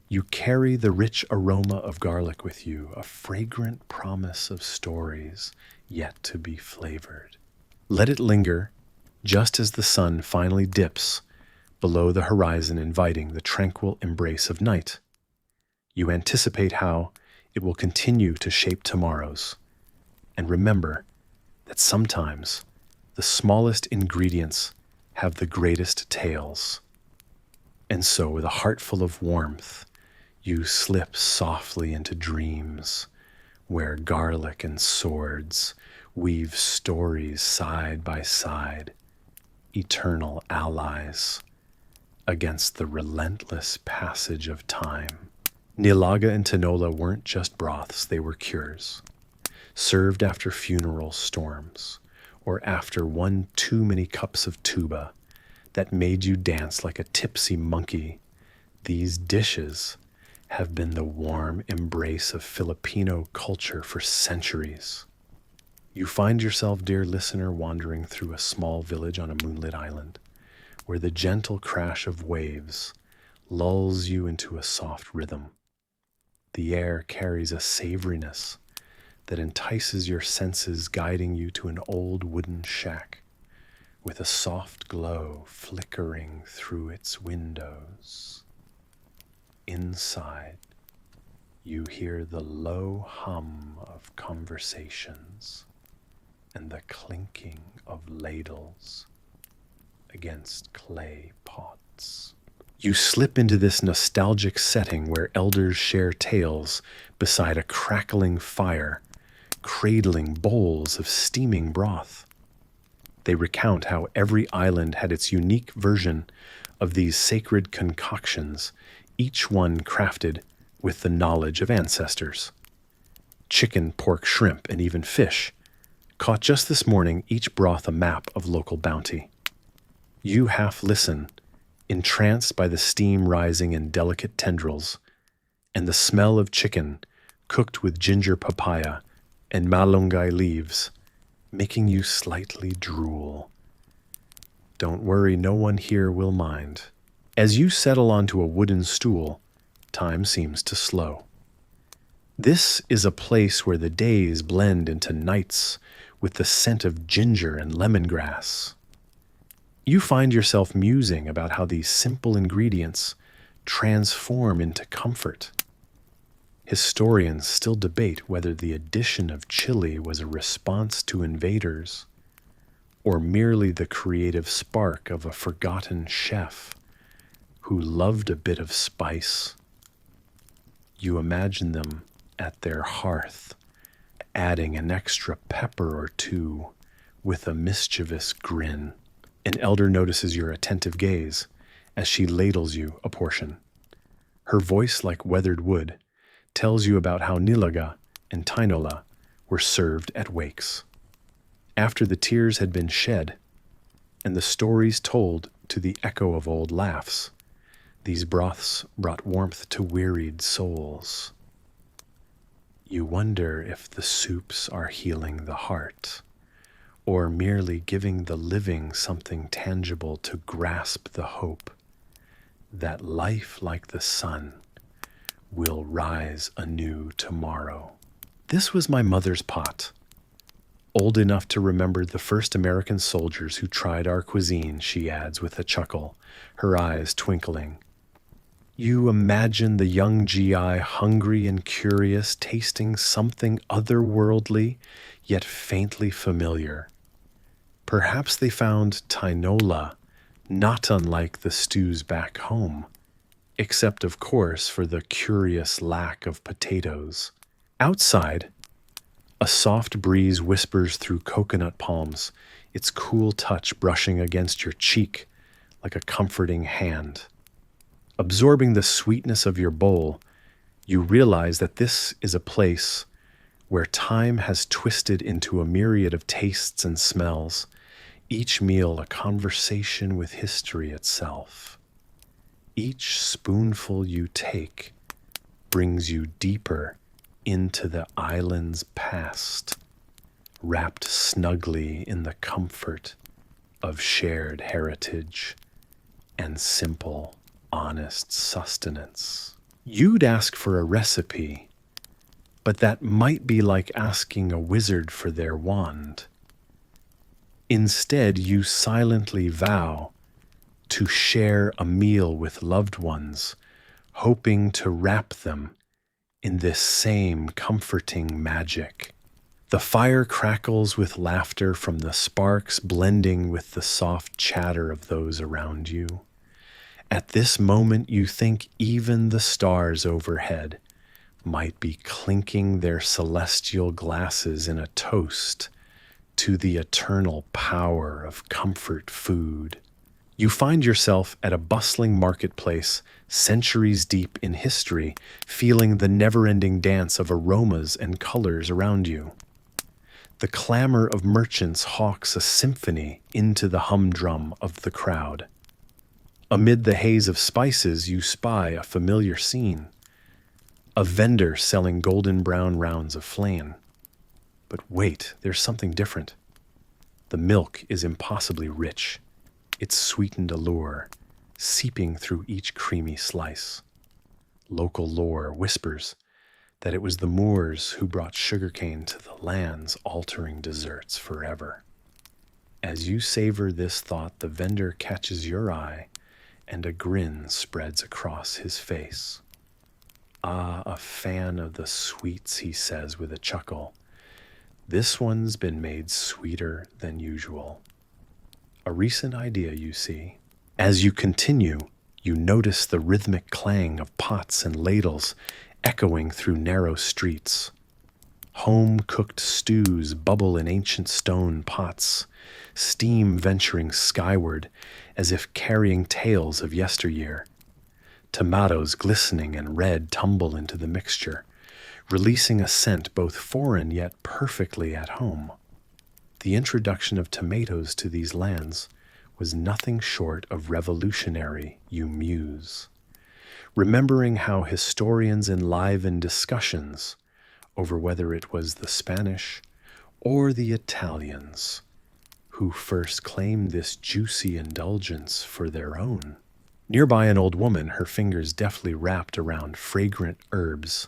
you carry the rich aroma of garlic with you, a fragrant promise of stories yet to be flavored. Let it linger just as the sun finally dips below the horizon, inviting the tranquil embrace of night. You anticipate how it will continue to shape tomorrows, and remember that sometimes the smallest ingredients have the greatest tales. And so, with a heart full of warmth, you slip softly into dreams where garlic and swords weave stories side by side, eternal allies against the relentless passage of time. Nilaga and tinola weren't just broths, they were cures, served after funeral storms or after one too many cups of tuba that made you dance like a tipsy monkey. These dishes have been the warm embrace of Filipino culture for centuries. You find yourself, dear listener, wandering through a small village on a moonlit island, where the gentle crash of waves lulls you into a soft rhythm. The air carries a savoriness that entices your senses, guiding you to an old wooden shack with a soft glow flickering through its windows. Inside, you hear the low hum of conversations and the clinking of ladles. against clay pots. You slip into this nostalgic setting where elders share tales beside a crackling fire, cradling bowls of steaming broth. They recount how every island had its unique version of these sacred concoctions, each one crafted with the knowledge of ancestors. Chicken, pork, shrimp, and even fish, caught just this morning, each broth a map of local bounty. You half listen, entranced by the steam rising in delicate tendrils, and the smell of chicken cooked with ginger papaya and malunggay leaves, making you slightly drool. Don't worry, no one here will mind. As you settle onto a wooden stool, time seems to slow. This is a place where the days blend into nights with the scent of ginger and lemongrass. You find yourself musing about how these simple ingredients transform into comfort. Historians still debate whether the addition of chili was a response to invaders or merely the creative spark of a forgotten chef who loved a bit of spice. You imagine them at their hearth, adding an extra pepper or two with a mischievous grin. An elder notices your attentive gaze as she ladles you a portion. Her voice, like weathered wood, tells you about how nilaga and tinola were served at wakes. After the tears had been shed and the stories told to the echo of old laughs, these broths brought warmth to wearied souls. You wonder if the soups are healing the heart, or merely giving the living something tangible to grasp the hope that life, like the sun, will rise anew tomorrow. This was my mother's pot. Old enough to remember the first American soldiers who tried our cuisine, she adds with a chuckle, her eyes twinkling. You imagine the young GI, hungry and curious, tasting something otherworldly, yet faintly familiar. Perhaps they found tinola not unlike the stews back home, except, of course, for the curious lack of potatoes. Outside, a soft breeze whispers through coconut palms, its cool touch brushing against your cheek like a comforting hand. Absorbing the sweetness of your bowl, you realize that this is a place where time has twisted into a myriad of tastes and smells, each meal a conversation with history itself. Each spoonful you take brings you deeper into the island's past, wrapped snugly in the comfort of shared heritage and simple, honest sustenance. You'd ask for a recipe, but that might be like asking a wizard for their wand. Instead, you silently vow to share a meal with loved ones, hoping to wrap them in this same comforting magic. The fire crackles with laughter from the sparks blending with the soft chatter of those around you. At this moment, you think even the stars overhead might be clinking their celestial glasses in a toast to the eternal power of comfort food. You find yourself at a bustling marketplace, centuries deep in history, feeling the never-ending dance of aromas and colors around you. The clamor of merchants hawks a symphony into the humdrum of the crowd. Amid the haze of spices, you spy a familiar scene. A vendor selling golden brown rounds of flan. But wait, there's something different. The milk is impossibly rich, its sweetened allure seeping through each creamy slice. Local lore whispers that it was the Moors who brought sugarcane to the lands, altering desserts forever. As you savor this thought, the vendor catches your eye, and a grin spreads across his face. Ah, a fan of the sweets, he says with a chuckle. This one's been made sweeter than usual. a recent idea, you see. As you continue, you notice the rhythmic clang of pots and ladles echoing through narrow streets. Home-cooked stews bubble in ancient stone pots, steam venturing skyward as if carrying tales of yesteryear. Tomatoes glistening and red tumble into the mixture, releasing a scent both foreign yet perfectly at home. The introduction of tomatoes to these lands was nothing short of revolutionary, you muse, remembering how historians enliven discussions over whether it was the Spanish or the Italians who first claimed this juicy indulgence for their own. Nearby, an old woman, her fingers deftly wrapped around fragrant herbs,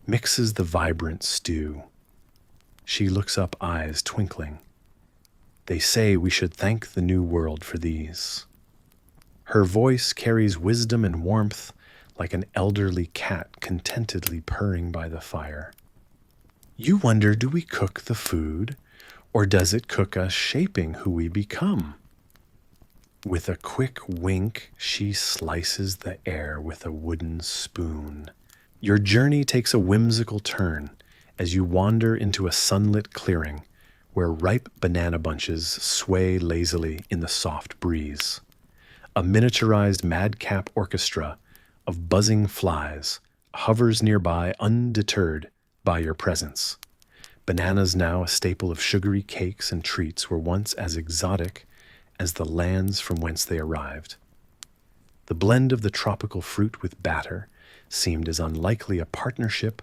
mixes the vibrant stew. She looks up, eyes twinkling. They say we should thank the New World for these. Her voice carries wisdom and warmth like an elderly cat contentedly purring by the fire. You wonder, do we cook the food, or does it cook us, shaping who we become? With a quick wink, she slices the air with a wooden spoon. Your journey takes a whimsical turn as you wander into a sunlit clearing where ripe banana bunches sway lazily in the soft breeze. A miniaturized madcap orchestra of buzzing flies hovers nearby, undeterred by your presence. Bananas, now a staple of sugary cakes and treats, were once as exotic as the lands from whence they arrived. The blend of the tropical fruit with batter seemed as unlikely a partnership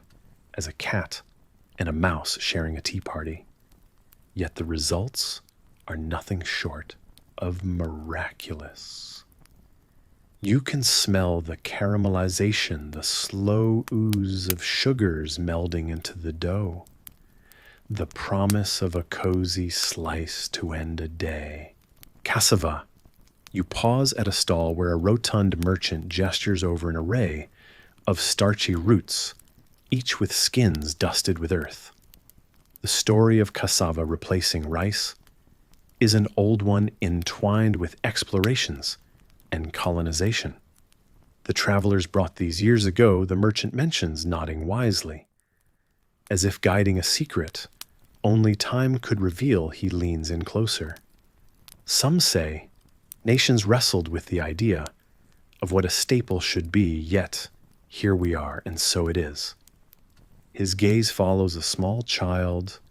as a cat and a mouse sharing a tea party. Yet the results are nothing short of miraculous. You can smell the caramelization, the slow ooze of sugars melding into the dough, the promise of a cozy slice to end a day. Cassava. You pause at a stall where a rotund merchant gestures over an array of starchy roots, each with skins dusted with earth. The story of cassava replacing rice is an old one entwined with explorations and colonization. The travelers brought these years ago, the merchant mentions, nodding wisely. As if guiding a secret only time could reveal, he leans in closer. Some say nations wrestled with the idea of what a staple should be, yet here we are, and so it is. His gaze follows a small child,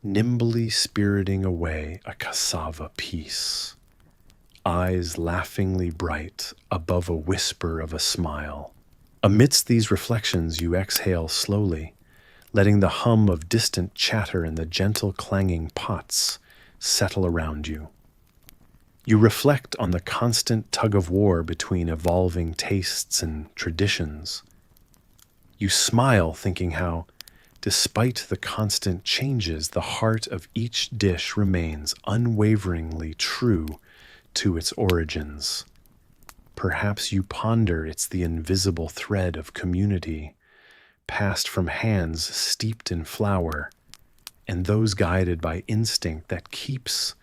nimbly spiriting away a cassava piece, eyes laughingly bright above a whisper of a smile. Amidst these reflections, you exhale slowly, letting the hum of distant chatter and the gentle clanging pots settle around you. You reflect on the constant tug-of-war between evolving tastes and traditions. You smile, thinking how, despite the constant changes, the heart of each dish remains unwaveringly true to its origins. Perhaps you ponder it's the invisible thread of community, passed from hands steeped in flour, and those guided by instinct, that keeps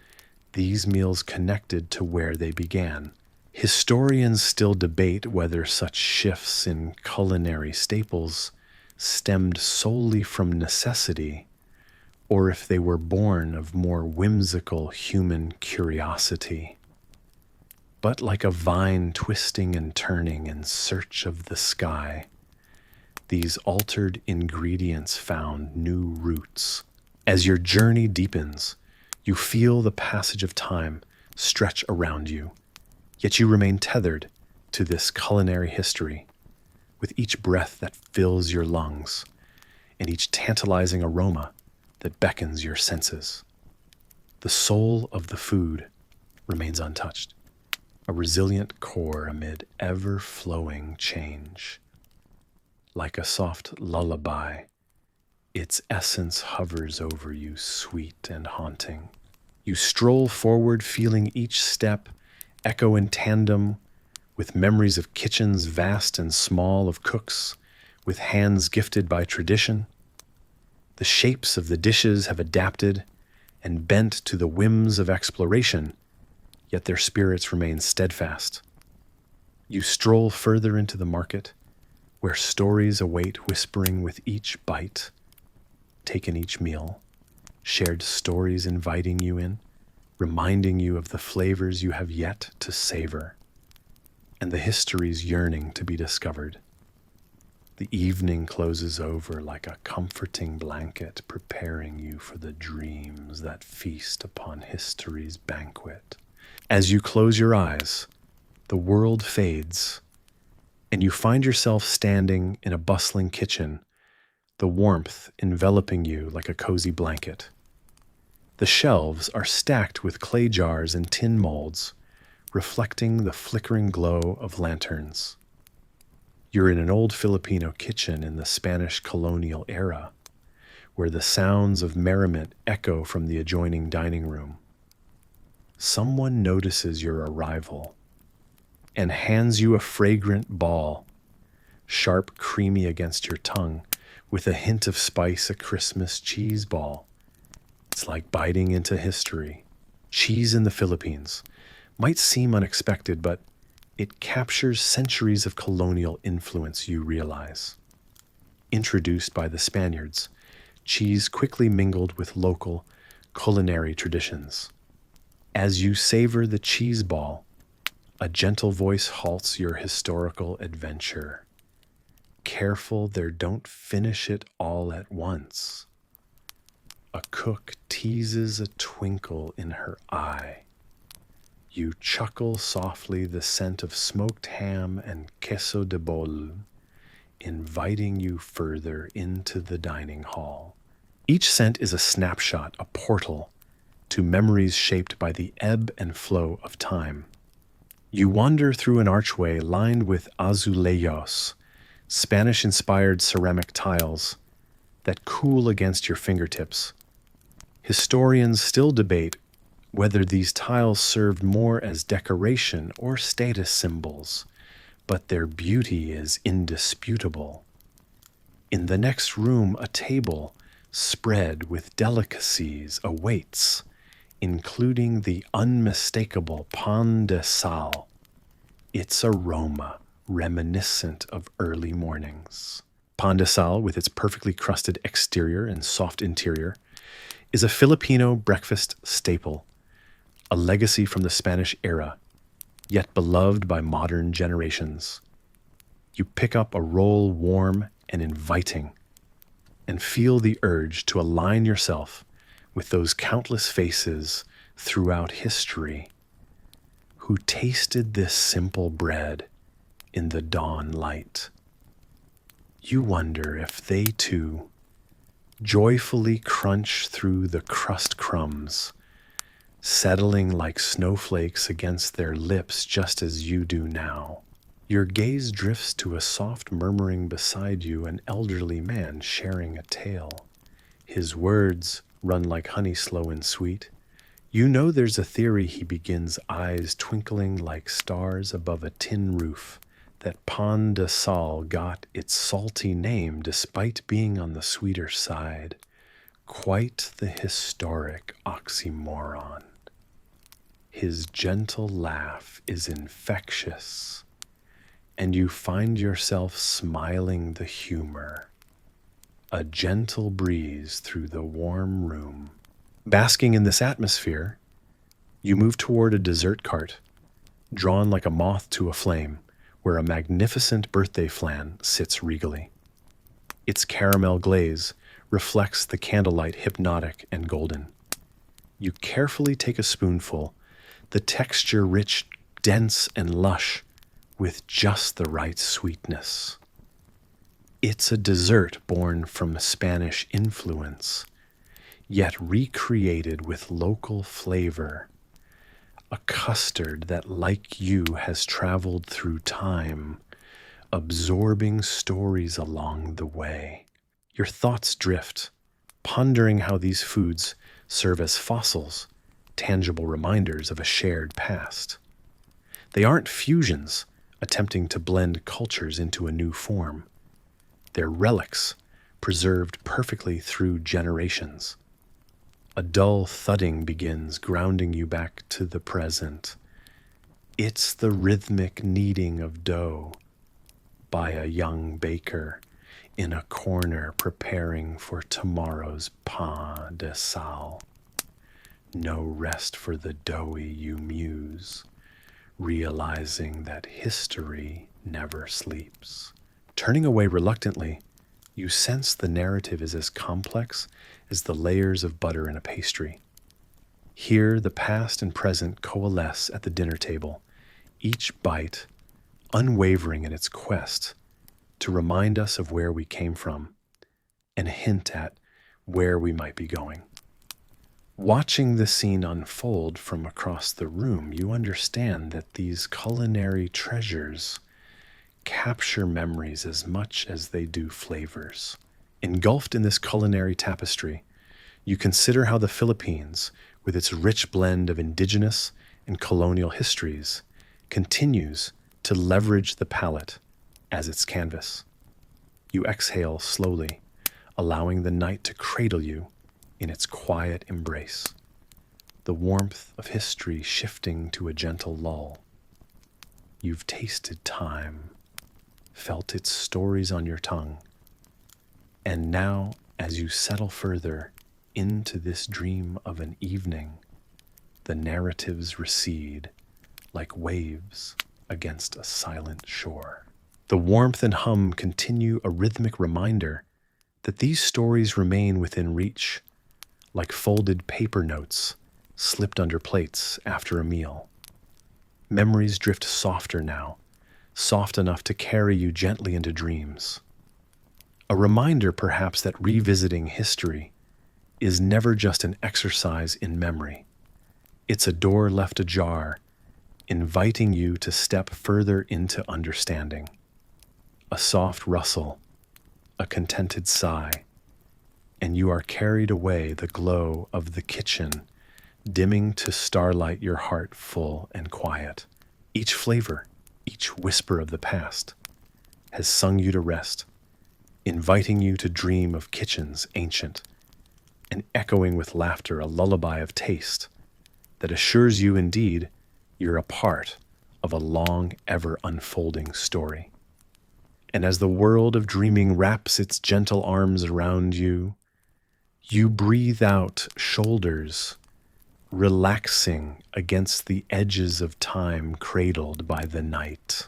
these meals connected to where they began. Historians still debate whether such shifts in culinary staples stemmed solely from necessity, or if they were born of more whimsical human curiosity. But like a vine twisting and turning in search of the sky, these altered ingredients found new roots. As your journey deepens, you feel the passage of time stretch around you, yet you remain tethered to this culinary history, with each breath that fills your lungs and each tantalizing aroma that beckons your senses. The soul of the food remains untouched, a resilient core amid ever-flowing change. Like a soft lullaby, its essence hovers over you, sweet and haunting. You stroll forward, feeling each step echo in tandem with memories of kitchens vast and small, of cooks with hands gifted by tradition. The shapes of the dishes have adapted and bent to the whims of exploration, yet their spirits remain steadfast. You stroll further into the market, where stories await whispering with each bite, taken each meal, shared stories inviting you in, reminding you of the flavors you have yet to savor, and the histories yearning to be discovered. The evening closes over like a comforting blanket, preparing you for the dreams that feast upon history's banquet. As you close your eyes, the world fades, and you find yourself standing in a bustling kitchen, the warmth enveloping you like a cozy blanket. The shelves are stacked with clay jars and tin molds, reflecting the flickering glow of lanterns. You're in an old Filipino kitchen in the Spanish colonial era, where the sounds of merriment echo from the adjoining dining room. Someone notices your arrival and hands you a fragrant ball, sharp, creamy against your tongue, with a hint of spice, a Christmas cheese ball. It's like biting into history. Cheese in the Philippines might seem unexpected, but it captures centuries of colonial influence, you realize. Introduced by the Spaniards, cheese quickly mingled with local culinary traditions. As you savor the cheese ball, a gentle voice halts your historical adventure. Careful there don't finish it all at once. A cook teases a twinkle in her eye. You chuckle softly, the scent of smoked ham and queso de bol, inviting you further into the dining hall. Each scent is a snapshot, a portal, to memories shaped by the ebb and flow of time. You wander through an archway lined with azulejos, Spanish-inspired ceramic tiles that cool against your fingertips. Historians still debate whether these tiles served more as decoration or status symbols, but their beauty is indisputable. In the next room, a table spread with delicacies awaits, including the unmistakable pan de sal, its aroma reminiscent of early mornings. Pan de sal, with its perfectly crusted exterior and soft interior, is a Filipino breakfast staple, a legacy from the Spanish era, yet beloved by modern generations. You pick up a roll warm and inviting, and feel the urge to align yourself with those countless faces throughout history who tasted this simple bread in the dawn light. You wonder if they too joyfully crunch through the crust crumbs, settling like snowflakes against their lips just as you do now. Your gaze drifts to a soft murmuring beside you, an elderly man sharing a tale. His words run like honey, slow and sweet. You know there's a theory, he begins, eyes twinkling like stars above a tin roof, that pan de sal got its salty name despite being on the sweeter side. Quite the historic oxymoron. His gentle laugh is infectious, and you find yourself smiling the humor. A gentle breeze through the warm room. Basking in this atmosphere, you move toward a dessert cart, drawn like a moth to a flame, where a magnificent birthday flan sits regally. Its caramel glaze reflects the candlelight, hypnotic and golden. You carefully take a spoonful, the texture rich, dense, and lush, with just the right sweetness. It's a dessert born from Spanish influence, yet recreated with local flavor. A custard that, like you, has traveled through time, absorbing stories along the way. Your thoughts drift, pondering how these foods serve as fossils, tangible reminders of a shared past. They aren't fusions attempting to blend cultures into a new form. They're relics preserved perfectly through generations. A dull thudding begins, grounding you back to the present. It's the rhythmic kneading of dough by a young baker in a corner preparing for tomorrow's pain de sal. No rest for the doughy, you muse, realizing that history never sleeps. Turning away reluctantly, you sense the narrative is as complex as the layers of butter in a pastry. Here, the past and present coalesce at the dinner table, each bite unwavering in its quest to remind us of where we came from and hint at where we might be going. Watching the scene unfold from across the room, you understand that these culinary treasures capture memories as much as they do flavors. Engulfed in this culinary tapestry, you consider how the Philippines, with its rich blend of indigenous and colonial histories, continues to leverage the palate as its canvas. You exhale slowly, allowing the night to cradle you in its quiet embrace, the warmth of history shifting to a gentle lull. You've tasted time, felt its stories on your tongue, and now, as you settle further into this dream of an evening, the narratives recede like waves against a silent shore. The warmth and hum continue, a rhythmic reminder that these stories remain within reach, like folded paper notes slipped under plates after a meal. Memories drift softer now, soft enough to carry you gently into dreams. A reminder, perhaps, that revisiting history is never just an exercise in memory. It's a door left ajar, inviting you to step further into understanding. A soft rustle, a contented sigh, and you are carried away, the glow of the kitchen dimming to starlight your heart full and quiet. Each flavor, each whisper of the past has sung you to rest, inviting you to dream of kitchens ancient and echoing with laughter, a lullaby of taste that assures you indeed you're a part of a long, ever unfolding story. And as the world of dreaming wraps its gentle arms around you, you breathe out, shoulders relaxing against the edges of time cradled by the night.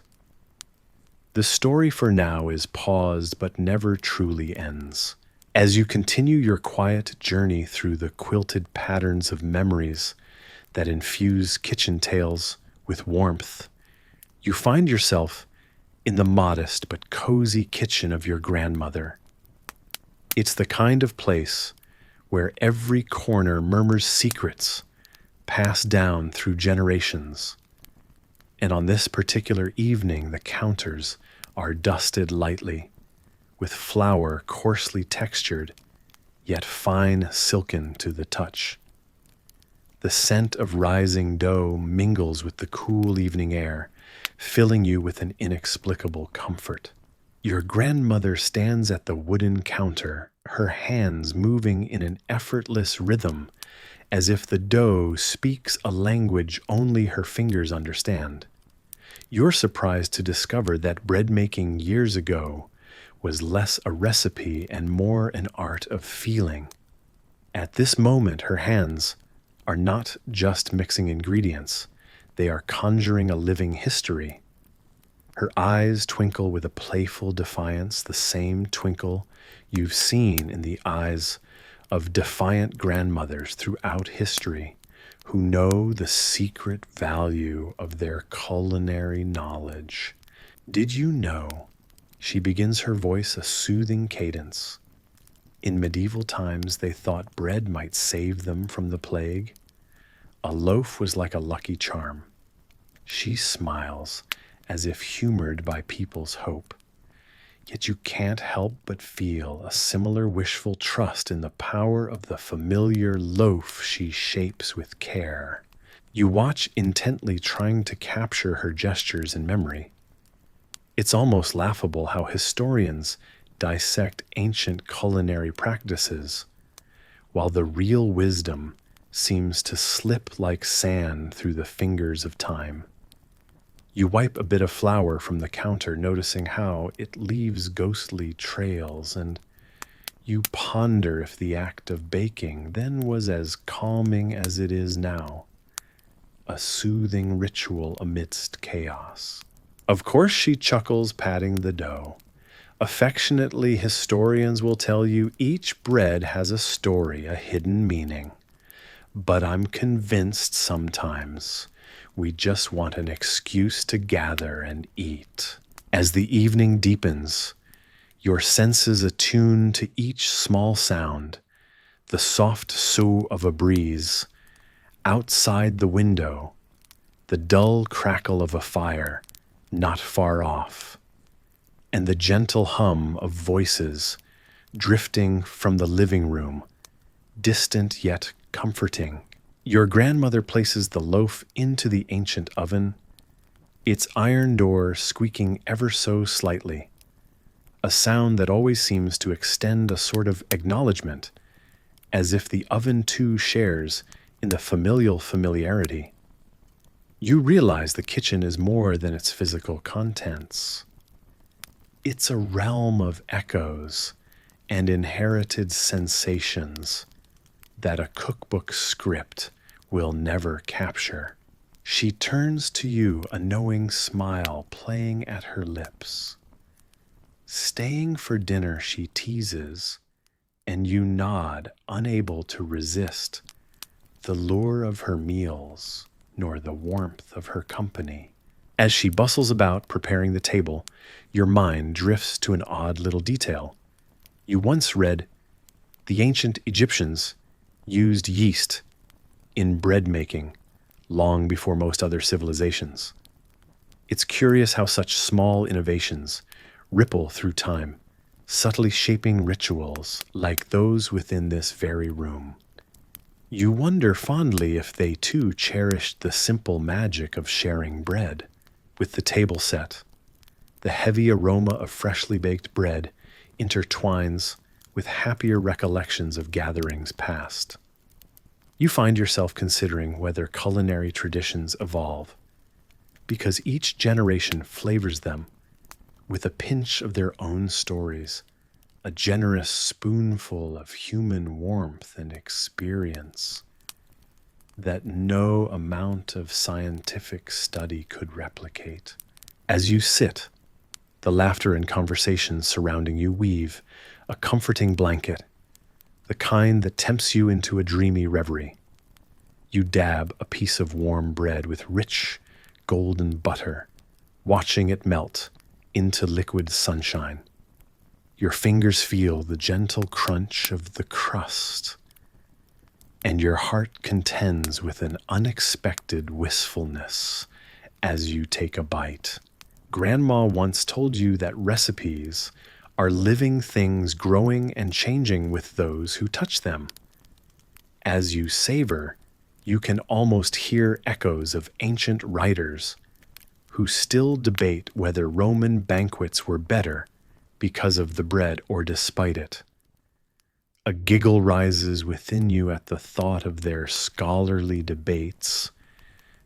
The story for now is paused but never truly ends. As you continue your quiet journey through the quilted patterns of memories that infuse kitchen tales with warmth, you find yourself in the modest but cozy kitchen of your grandmother. It's the kind of place where every corner murmurs secrets passed down through generations. And on this particular evening, the counters are dusted lightly, with flour coarsely textured, yet fine silken to the touch. The scent of rising dough mingles with the cool evening air, filling you with an inexplicable comfort. Your grandmother stands at the wooden counter, her hands moving in an effortless rhythm, as if the dough speaks a language only her fingers understand. You're surprised to discover that bread making years ago was less a recipe and more an art of feeling. At this moment, her hands are not just mixing ingredients, they are conjuring a living history. Her eyes twinkle with a playful defiance, the same twinkle you've seen in the eyes of defiant grandmothers throughout history who know the secret value of their culinary knowledge. Did you know? She begins her voice a soothing cadence. In medieval times, they thought bread might save them from the plague. A loaf was like a lucky charm. She smiles as if humored by people's hope. Yet you can't help but feel a similar wishful trust in the power of the familiar loaf she shapes with care. You watch intently, trying to capture her gestures in memory. It's almost laughable how historians dissect ancient culinary practices, while the real wisdom seems to slip like sand through the fingers of time. You wipe a bit of flour from the counter, noticing how it leaves ghostly trails, and you ponder if the act of baking then was as calming as it is now, a soothing ritual amidst chaos. Of course, she chuckles, patting the dough. Affectionately, historians will tell you each bread has a story, a hidden meaning. But I'm convinced sometimes we just want an excuse to gather and eat. As the evening deepens, your senses attune to each small sound, the soft sough of a breeze, outside the window, the dull crackle of a fire not far off, and the gentle hum of voices drifting from the living room, distant yet comforting. Your grandmother places the loaf into the ancient oven, its iron door squeaking ever so slightly, a sound that always seems to extend a sort of acknowledgement, as if the oven too shares in the familial familiarity. You realize the kitchen is more than its physical contents. It's a realm of echoes and inherited sensations that a cookbook script will never capture. She turns to you, a knowing smile playing at her lips. Staying for dinner, she teases, and you nod, unable to resist the lure of her meals nor the warmth of her company. As she bustles about preparing the table, your mind drifts to an odd little detail. You once read the ancient Egyptians used yeast in bread making long before most other civilizations. It's curious how such small innovations ripple through time, subtly shaping rituals like those within this very room. You wonder fondly if they too cherished the simple magic of sharing bread. With the table set, the heavy aroma of freshly baked bread intertwines with happier recollections of gatherings past. You find yourself considering whether culinary traditions evolve, because each generation flavors them with a pinch of their own stories, a generous spoonful of human warmth and experience that no amount of scientific study could replicate. As you sit, the laughter and conversation surrounding you weave a comforting blanket, the kind that tempts you into a dreamy reverie. You dab a piece of warm bread with rich, golden butter, watching it melt into liquid sunshine. Your fingers feel the gentle crunch of the crust, and your heart contends with an unexpected wistfulness as you take a bite. Grandma once told you that recipes are living things growing and changing with those who touch them. As you savor, you can almost hear echoes of ancient writers who still debate whether Roman banquets were better because of the bread or despite it. A giggle rises within you at the thought of their scholarly debates.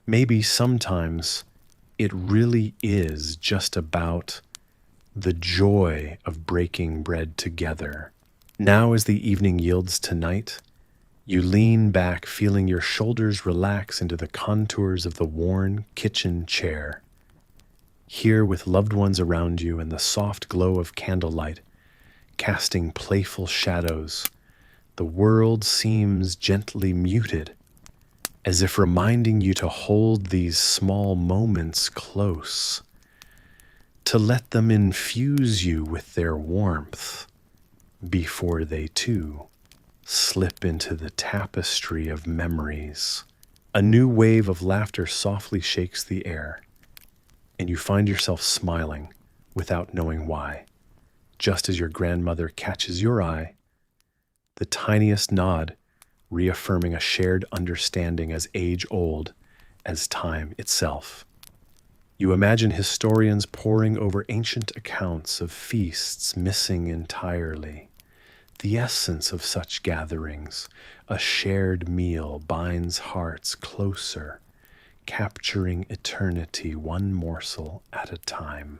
Maybe sometimes it really is just about the joy of breaking bread together. Now, as the evening yields to night, you lean back, feeling your shoulders relax into the contours of the worn kitchen chair. Here, with loved ones around you and the soft glow of candlelight casting playful shadows, the world seems gently muted, as if reminding you to hold these small moments close, to let them infuse you with their warmth before they too slip into the tapestry of memories. A new wave of laughter softly shakes the air, and you find yourself smiling without knowing why, just as your grandmother catches your eye, the tiniest nod reaffirming a shared understanding as age-old as time itself. You imagine historians poring over ancient accounts of feasts missing entirely, The essence of such gatherings, a shared meal, binds hearts closer, capturing eternity one morsel at a time.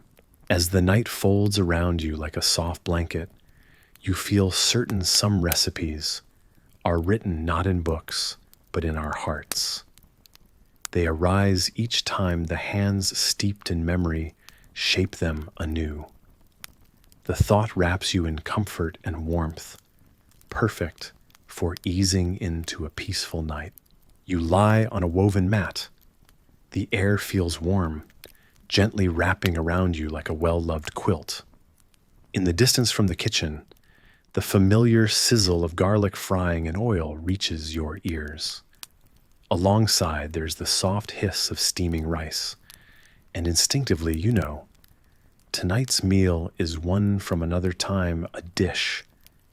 As the night folds around you like a soft blanket, you feel certain some recipes are written not in books, but in our hearts. They arise each time the hands steeped in memory shape them anew. The thought wraps you in comfort and warmth, perfect for easing into a peaceful night. You lie on a woven mat. The air feels warm, gently wrapping around you like a well-loved quilt. In the distance from the kitchen, the familiar sizzle of garlic frying in oil reaches your ears. Alongside, there's the soft hiss of steaming rice, and instinctively you know, tonight's meal is one from another time, a dish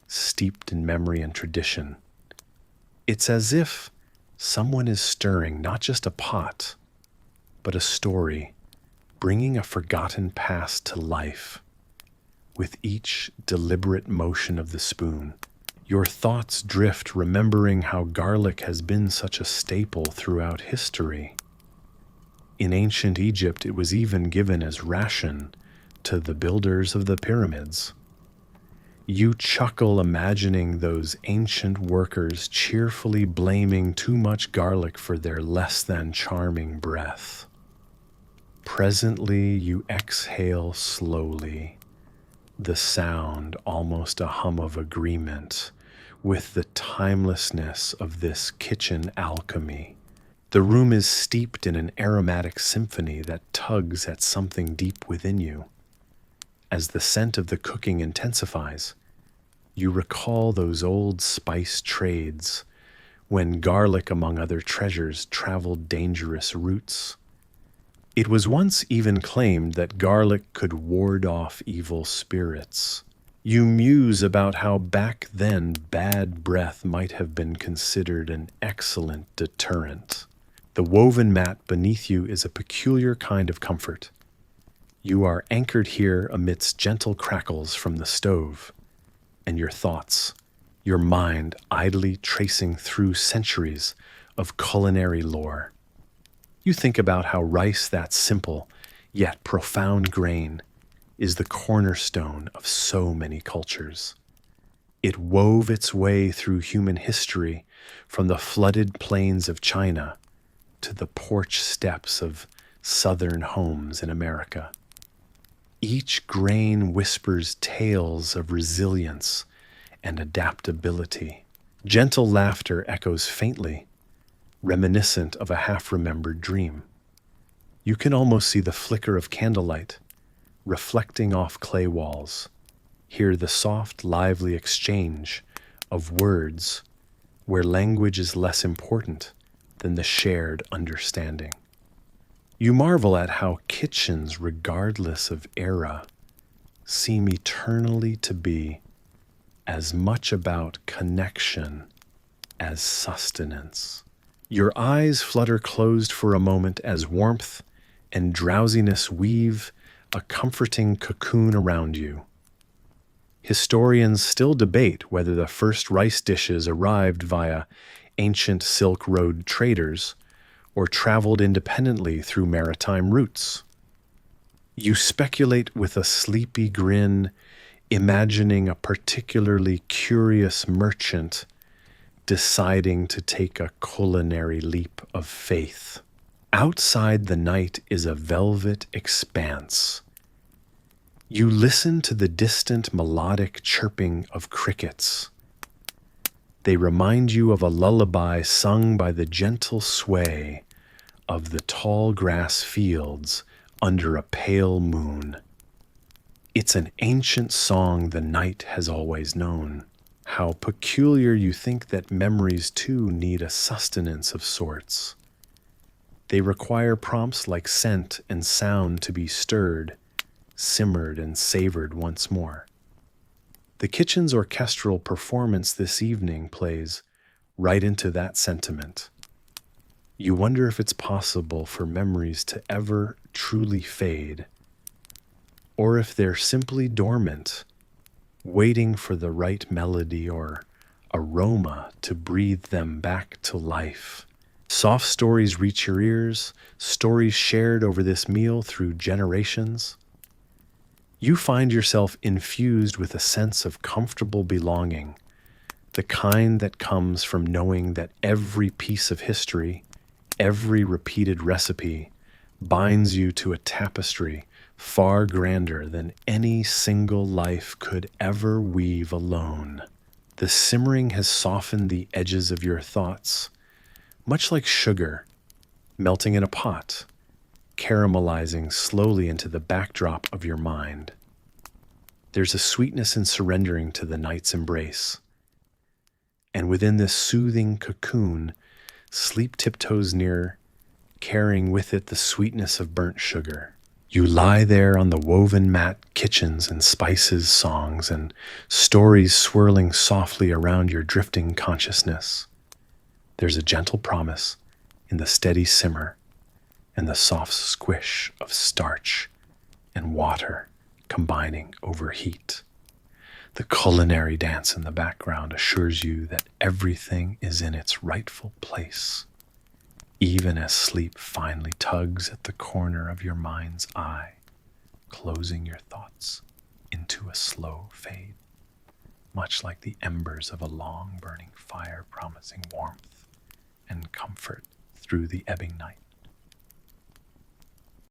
steeped in memory and tradition. It's as if someone is stirring not just a pot, but a story, bringing a forgotten past to life. With each deliberate motion of the spoon, your thoughts drift, remembering how garlic has been such a staple throughout history. In ancient Egypt, it was even given as ration to the builders of the pyramids. You chuckle imagining those ancient workers cheerfully blaming too much garlic for their less than charming breath. Presently, you exhale slowly, the sound almost a hum of agreement with the timelessness of this kitchen alchemy. The room is steeped in an aromatic symphony that tugs at something deep within you. As the scent of the cooking intensifies, you recall those old spice trades when garlic, among other treasures, traveled dangerous routes. It was once even claimed that garlic could ward off evil spirits. You muse about how back then bad breath might have been considered an excellent deterrent. The woven mat beneath you is a peculiar kind of comfort. You are anchored here amidst gentle crackles from the stove, and your thoughts, your mind idly tracing through centuries of culinary lore. You think about how rice, that simple yet profound grain, is the cornerstone of so many cultures. It wove its way through human history from the flooded plains of China to the porch steps of southern homes in America. Each grain whispers tales of resilience and adaptability. Gentle laughter echoes faintly, reminiscent of a half-remembered dream. You can almost see the flicker of candlelight reflecting off clay walls, hear the soft, lively exchange of words where language is less important than the shared understanding. You marvel at how kitchens, regardless of era, seem eternally to be as much about connection as sustenance. Your eyes flutter closed for a moment as warmth and drowsiness weave a comforting cocoon around you. Historians still debate whether the first rice dishes arrived via ancient Silk Road traders or traveled independently through maritime routes. You speculate with a sleepy grin, imagining a particularly curious merchant deciding to take a culinary leap of faith. Outside, the night is a velvet expanse. You listen to the distant melodic chirping of crickets. They remind you of a lullaby sung by the gentle sway of the tall grass fields under a pale moon. It's an ancient song the night has always known. How peculiar you think that memories too need a sustenance of sorts. They require prompts like scent and sound to be stirred, simmered, and savored once more. The kitchen's orchestral performance this evening plays right into that sentiment. You wonder if it's possible for memories to ever truly fade, or if they're simply dormant, waiting for the right melody or aroma to breathe them back to life. Soft stories reach your ears, stories shared over this meal through generations. You find yourself infused with a sense of comfortable belonging, the kind that comes from knowing that every piece of history, every repeated recipe, binds you to a tapestry far grander than any single life could ever weave alone. The simmering has softened the edges of your thoughts, much like sugar melting in a pot, caramelizing slowly into the backdrop of your mind. There's a sweetness in surrendering to the night's embrace. And within this soothing cocoon, sleep tiptoes near, carrying with it the sweetness of burnt sugar. You lie there on the woven mat, kitchens and spices, songs, and stories swirling softly around your drifting consciousness. There's a gentle promise in the steady simmer and the soft squish of starch and water combining over heat. The culinary dance in the background assures you that everything is in its rightful place, even as sleep finally tugs at the corner of your mind's eye, closing your thoughts into a slow fade, much like the embers of a long burning fire promising warmth and comfort through the ebbing night.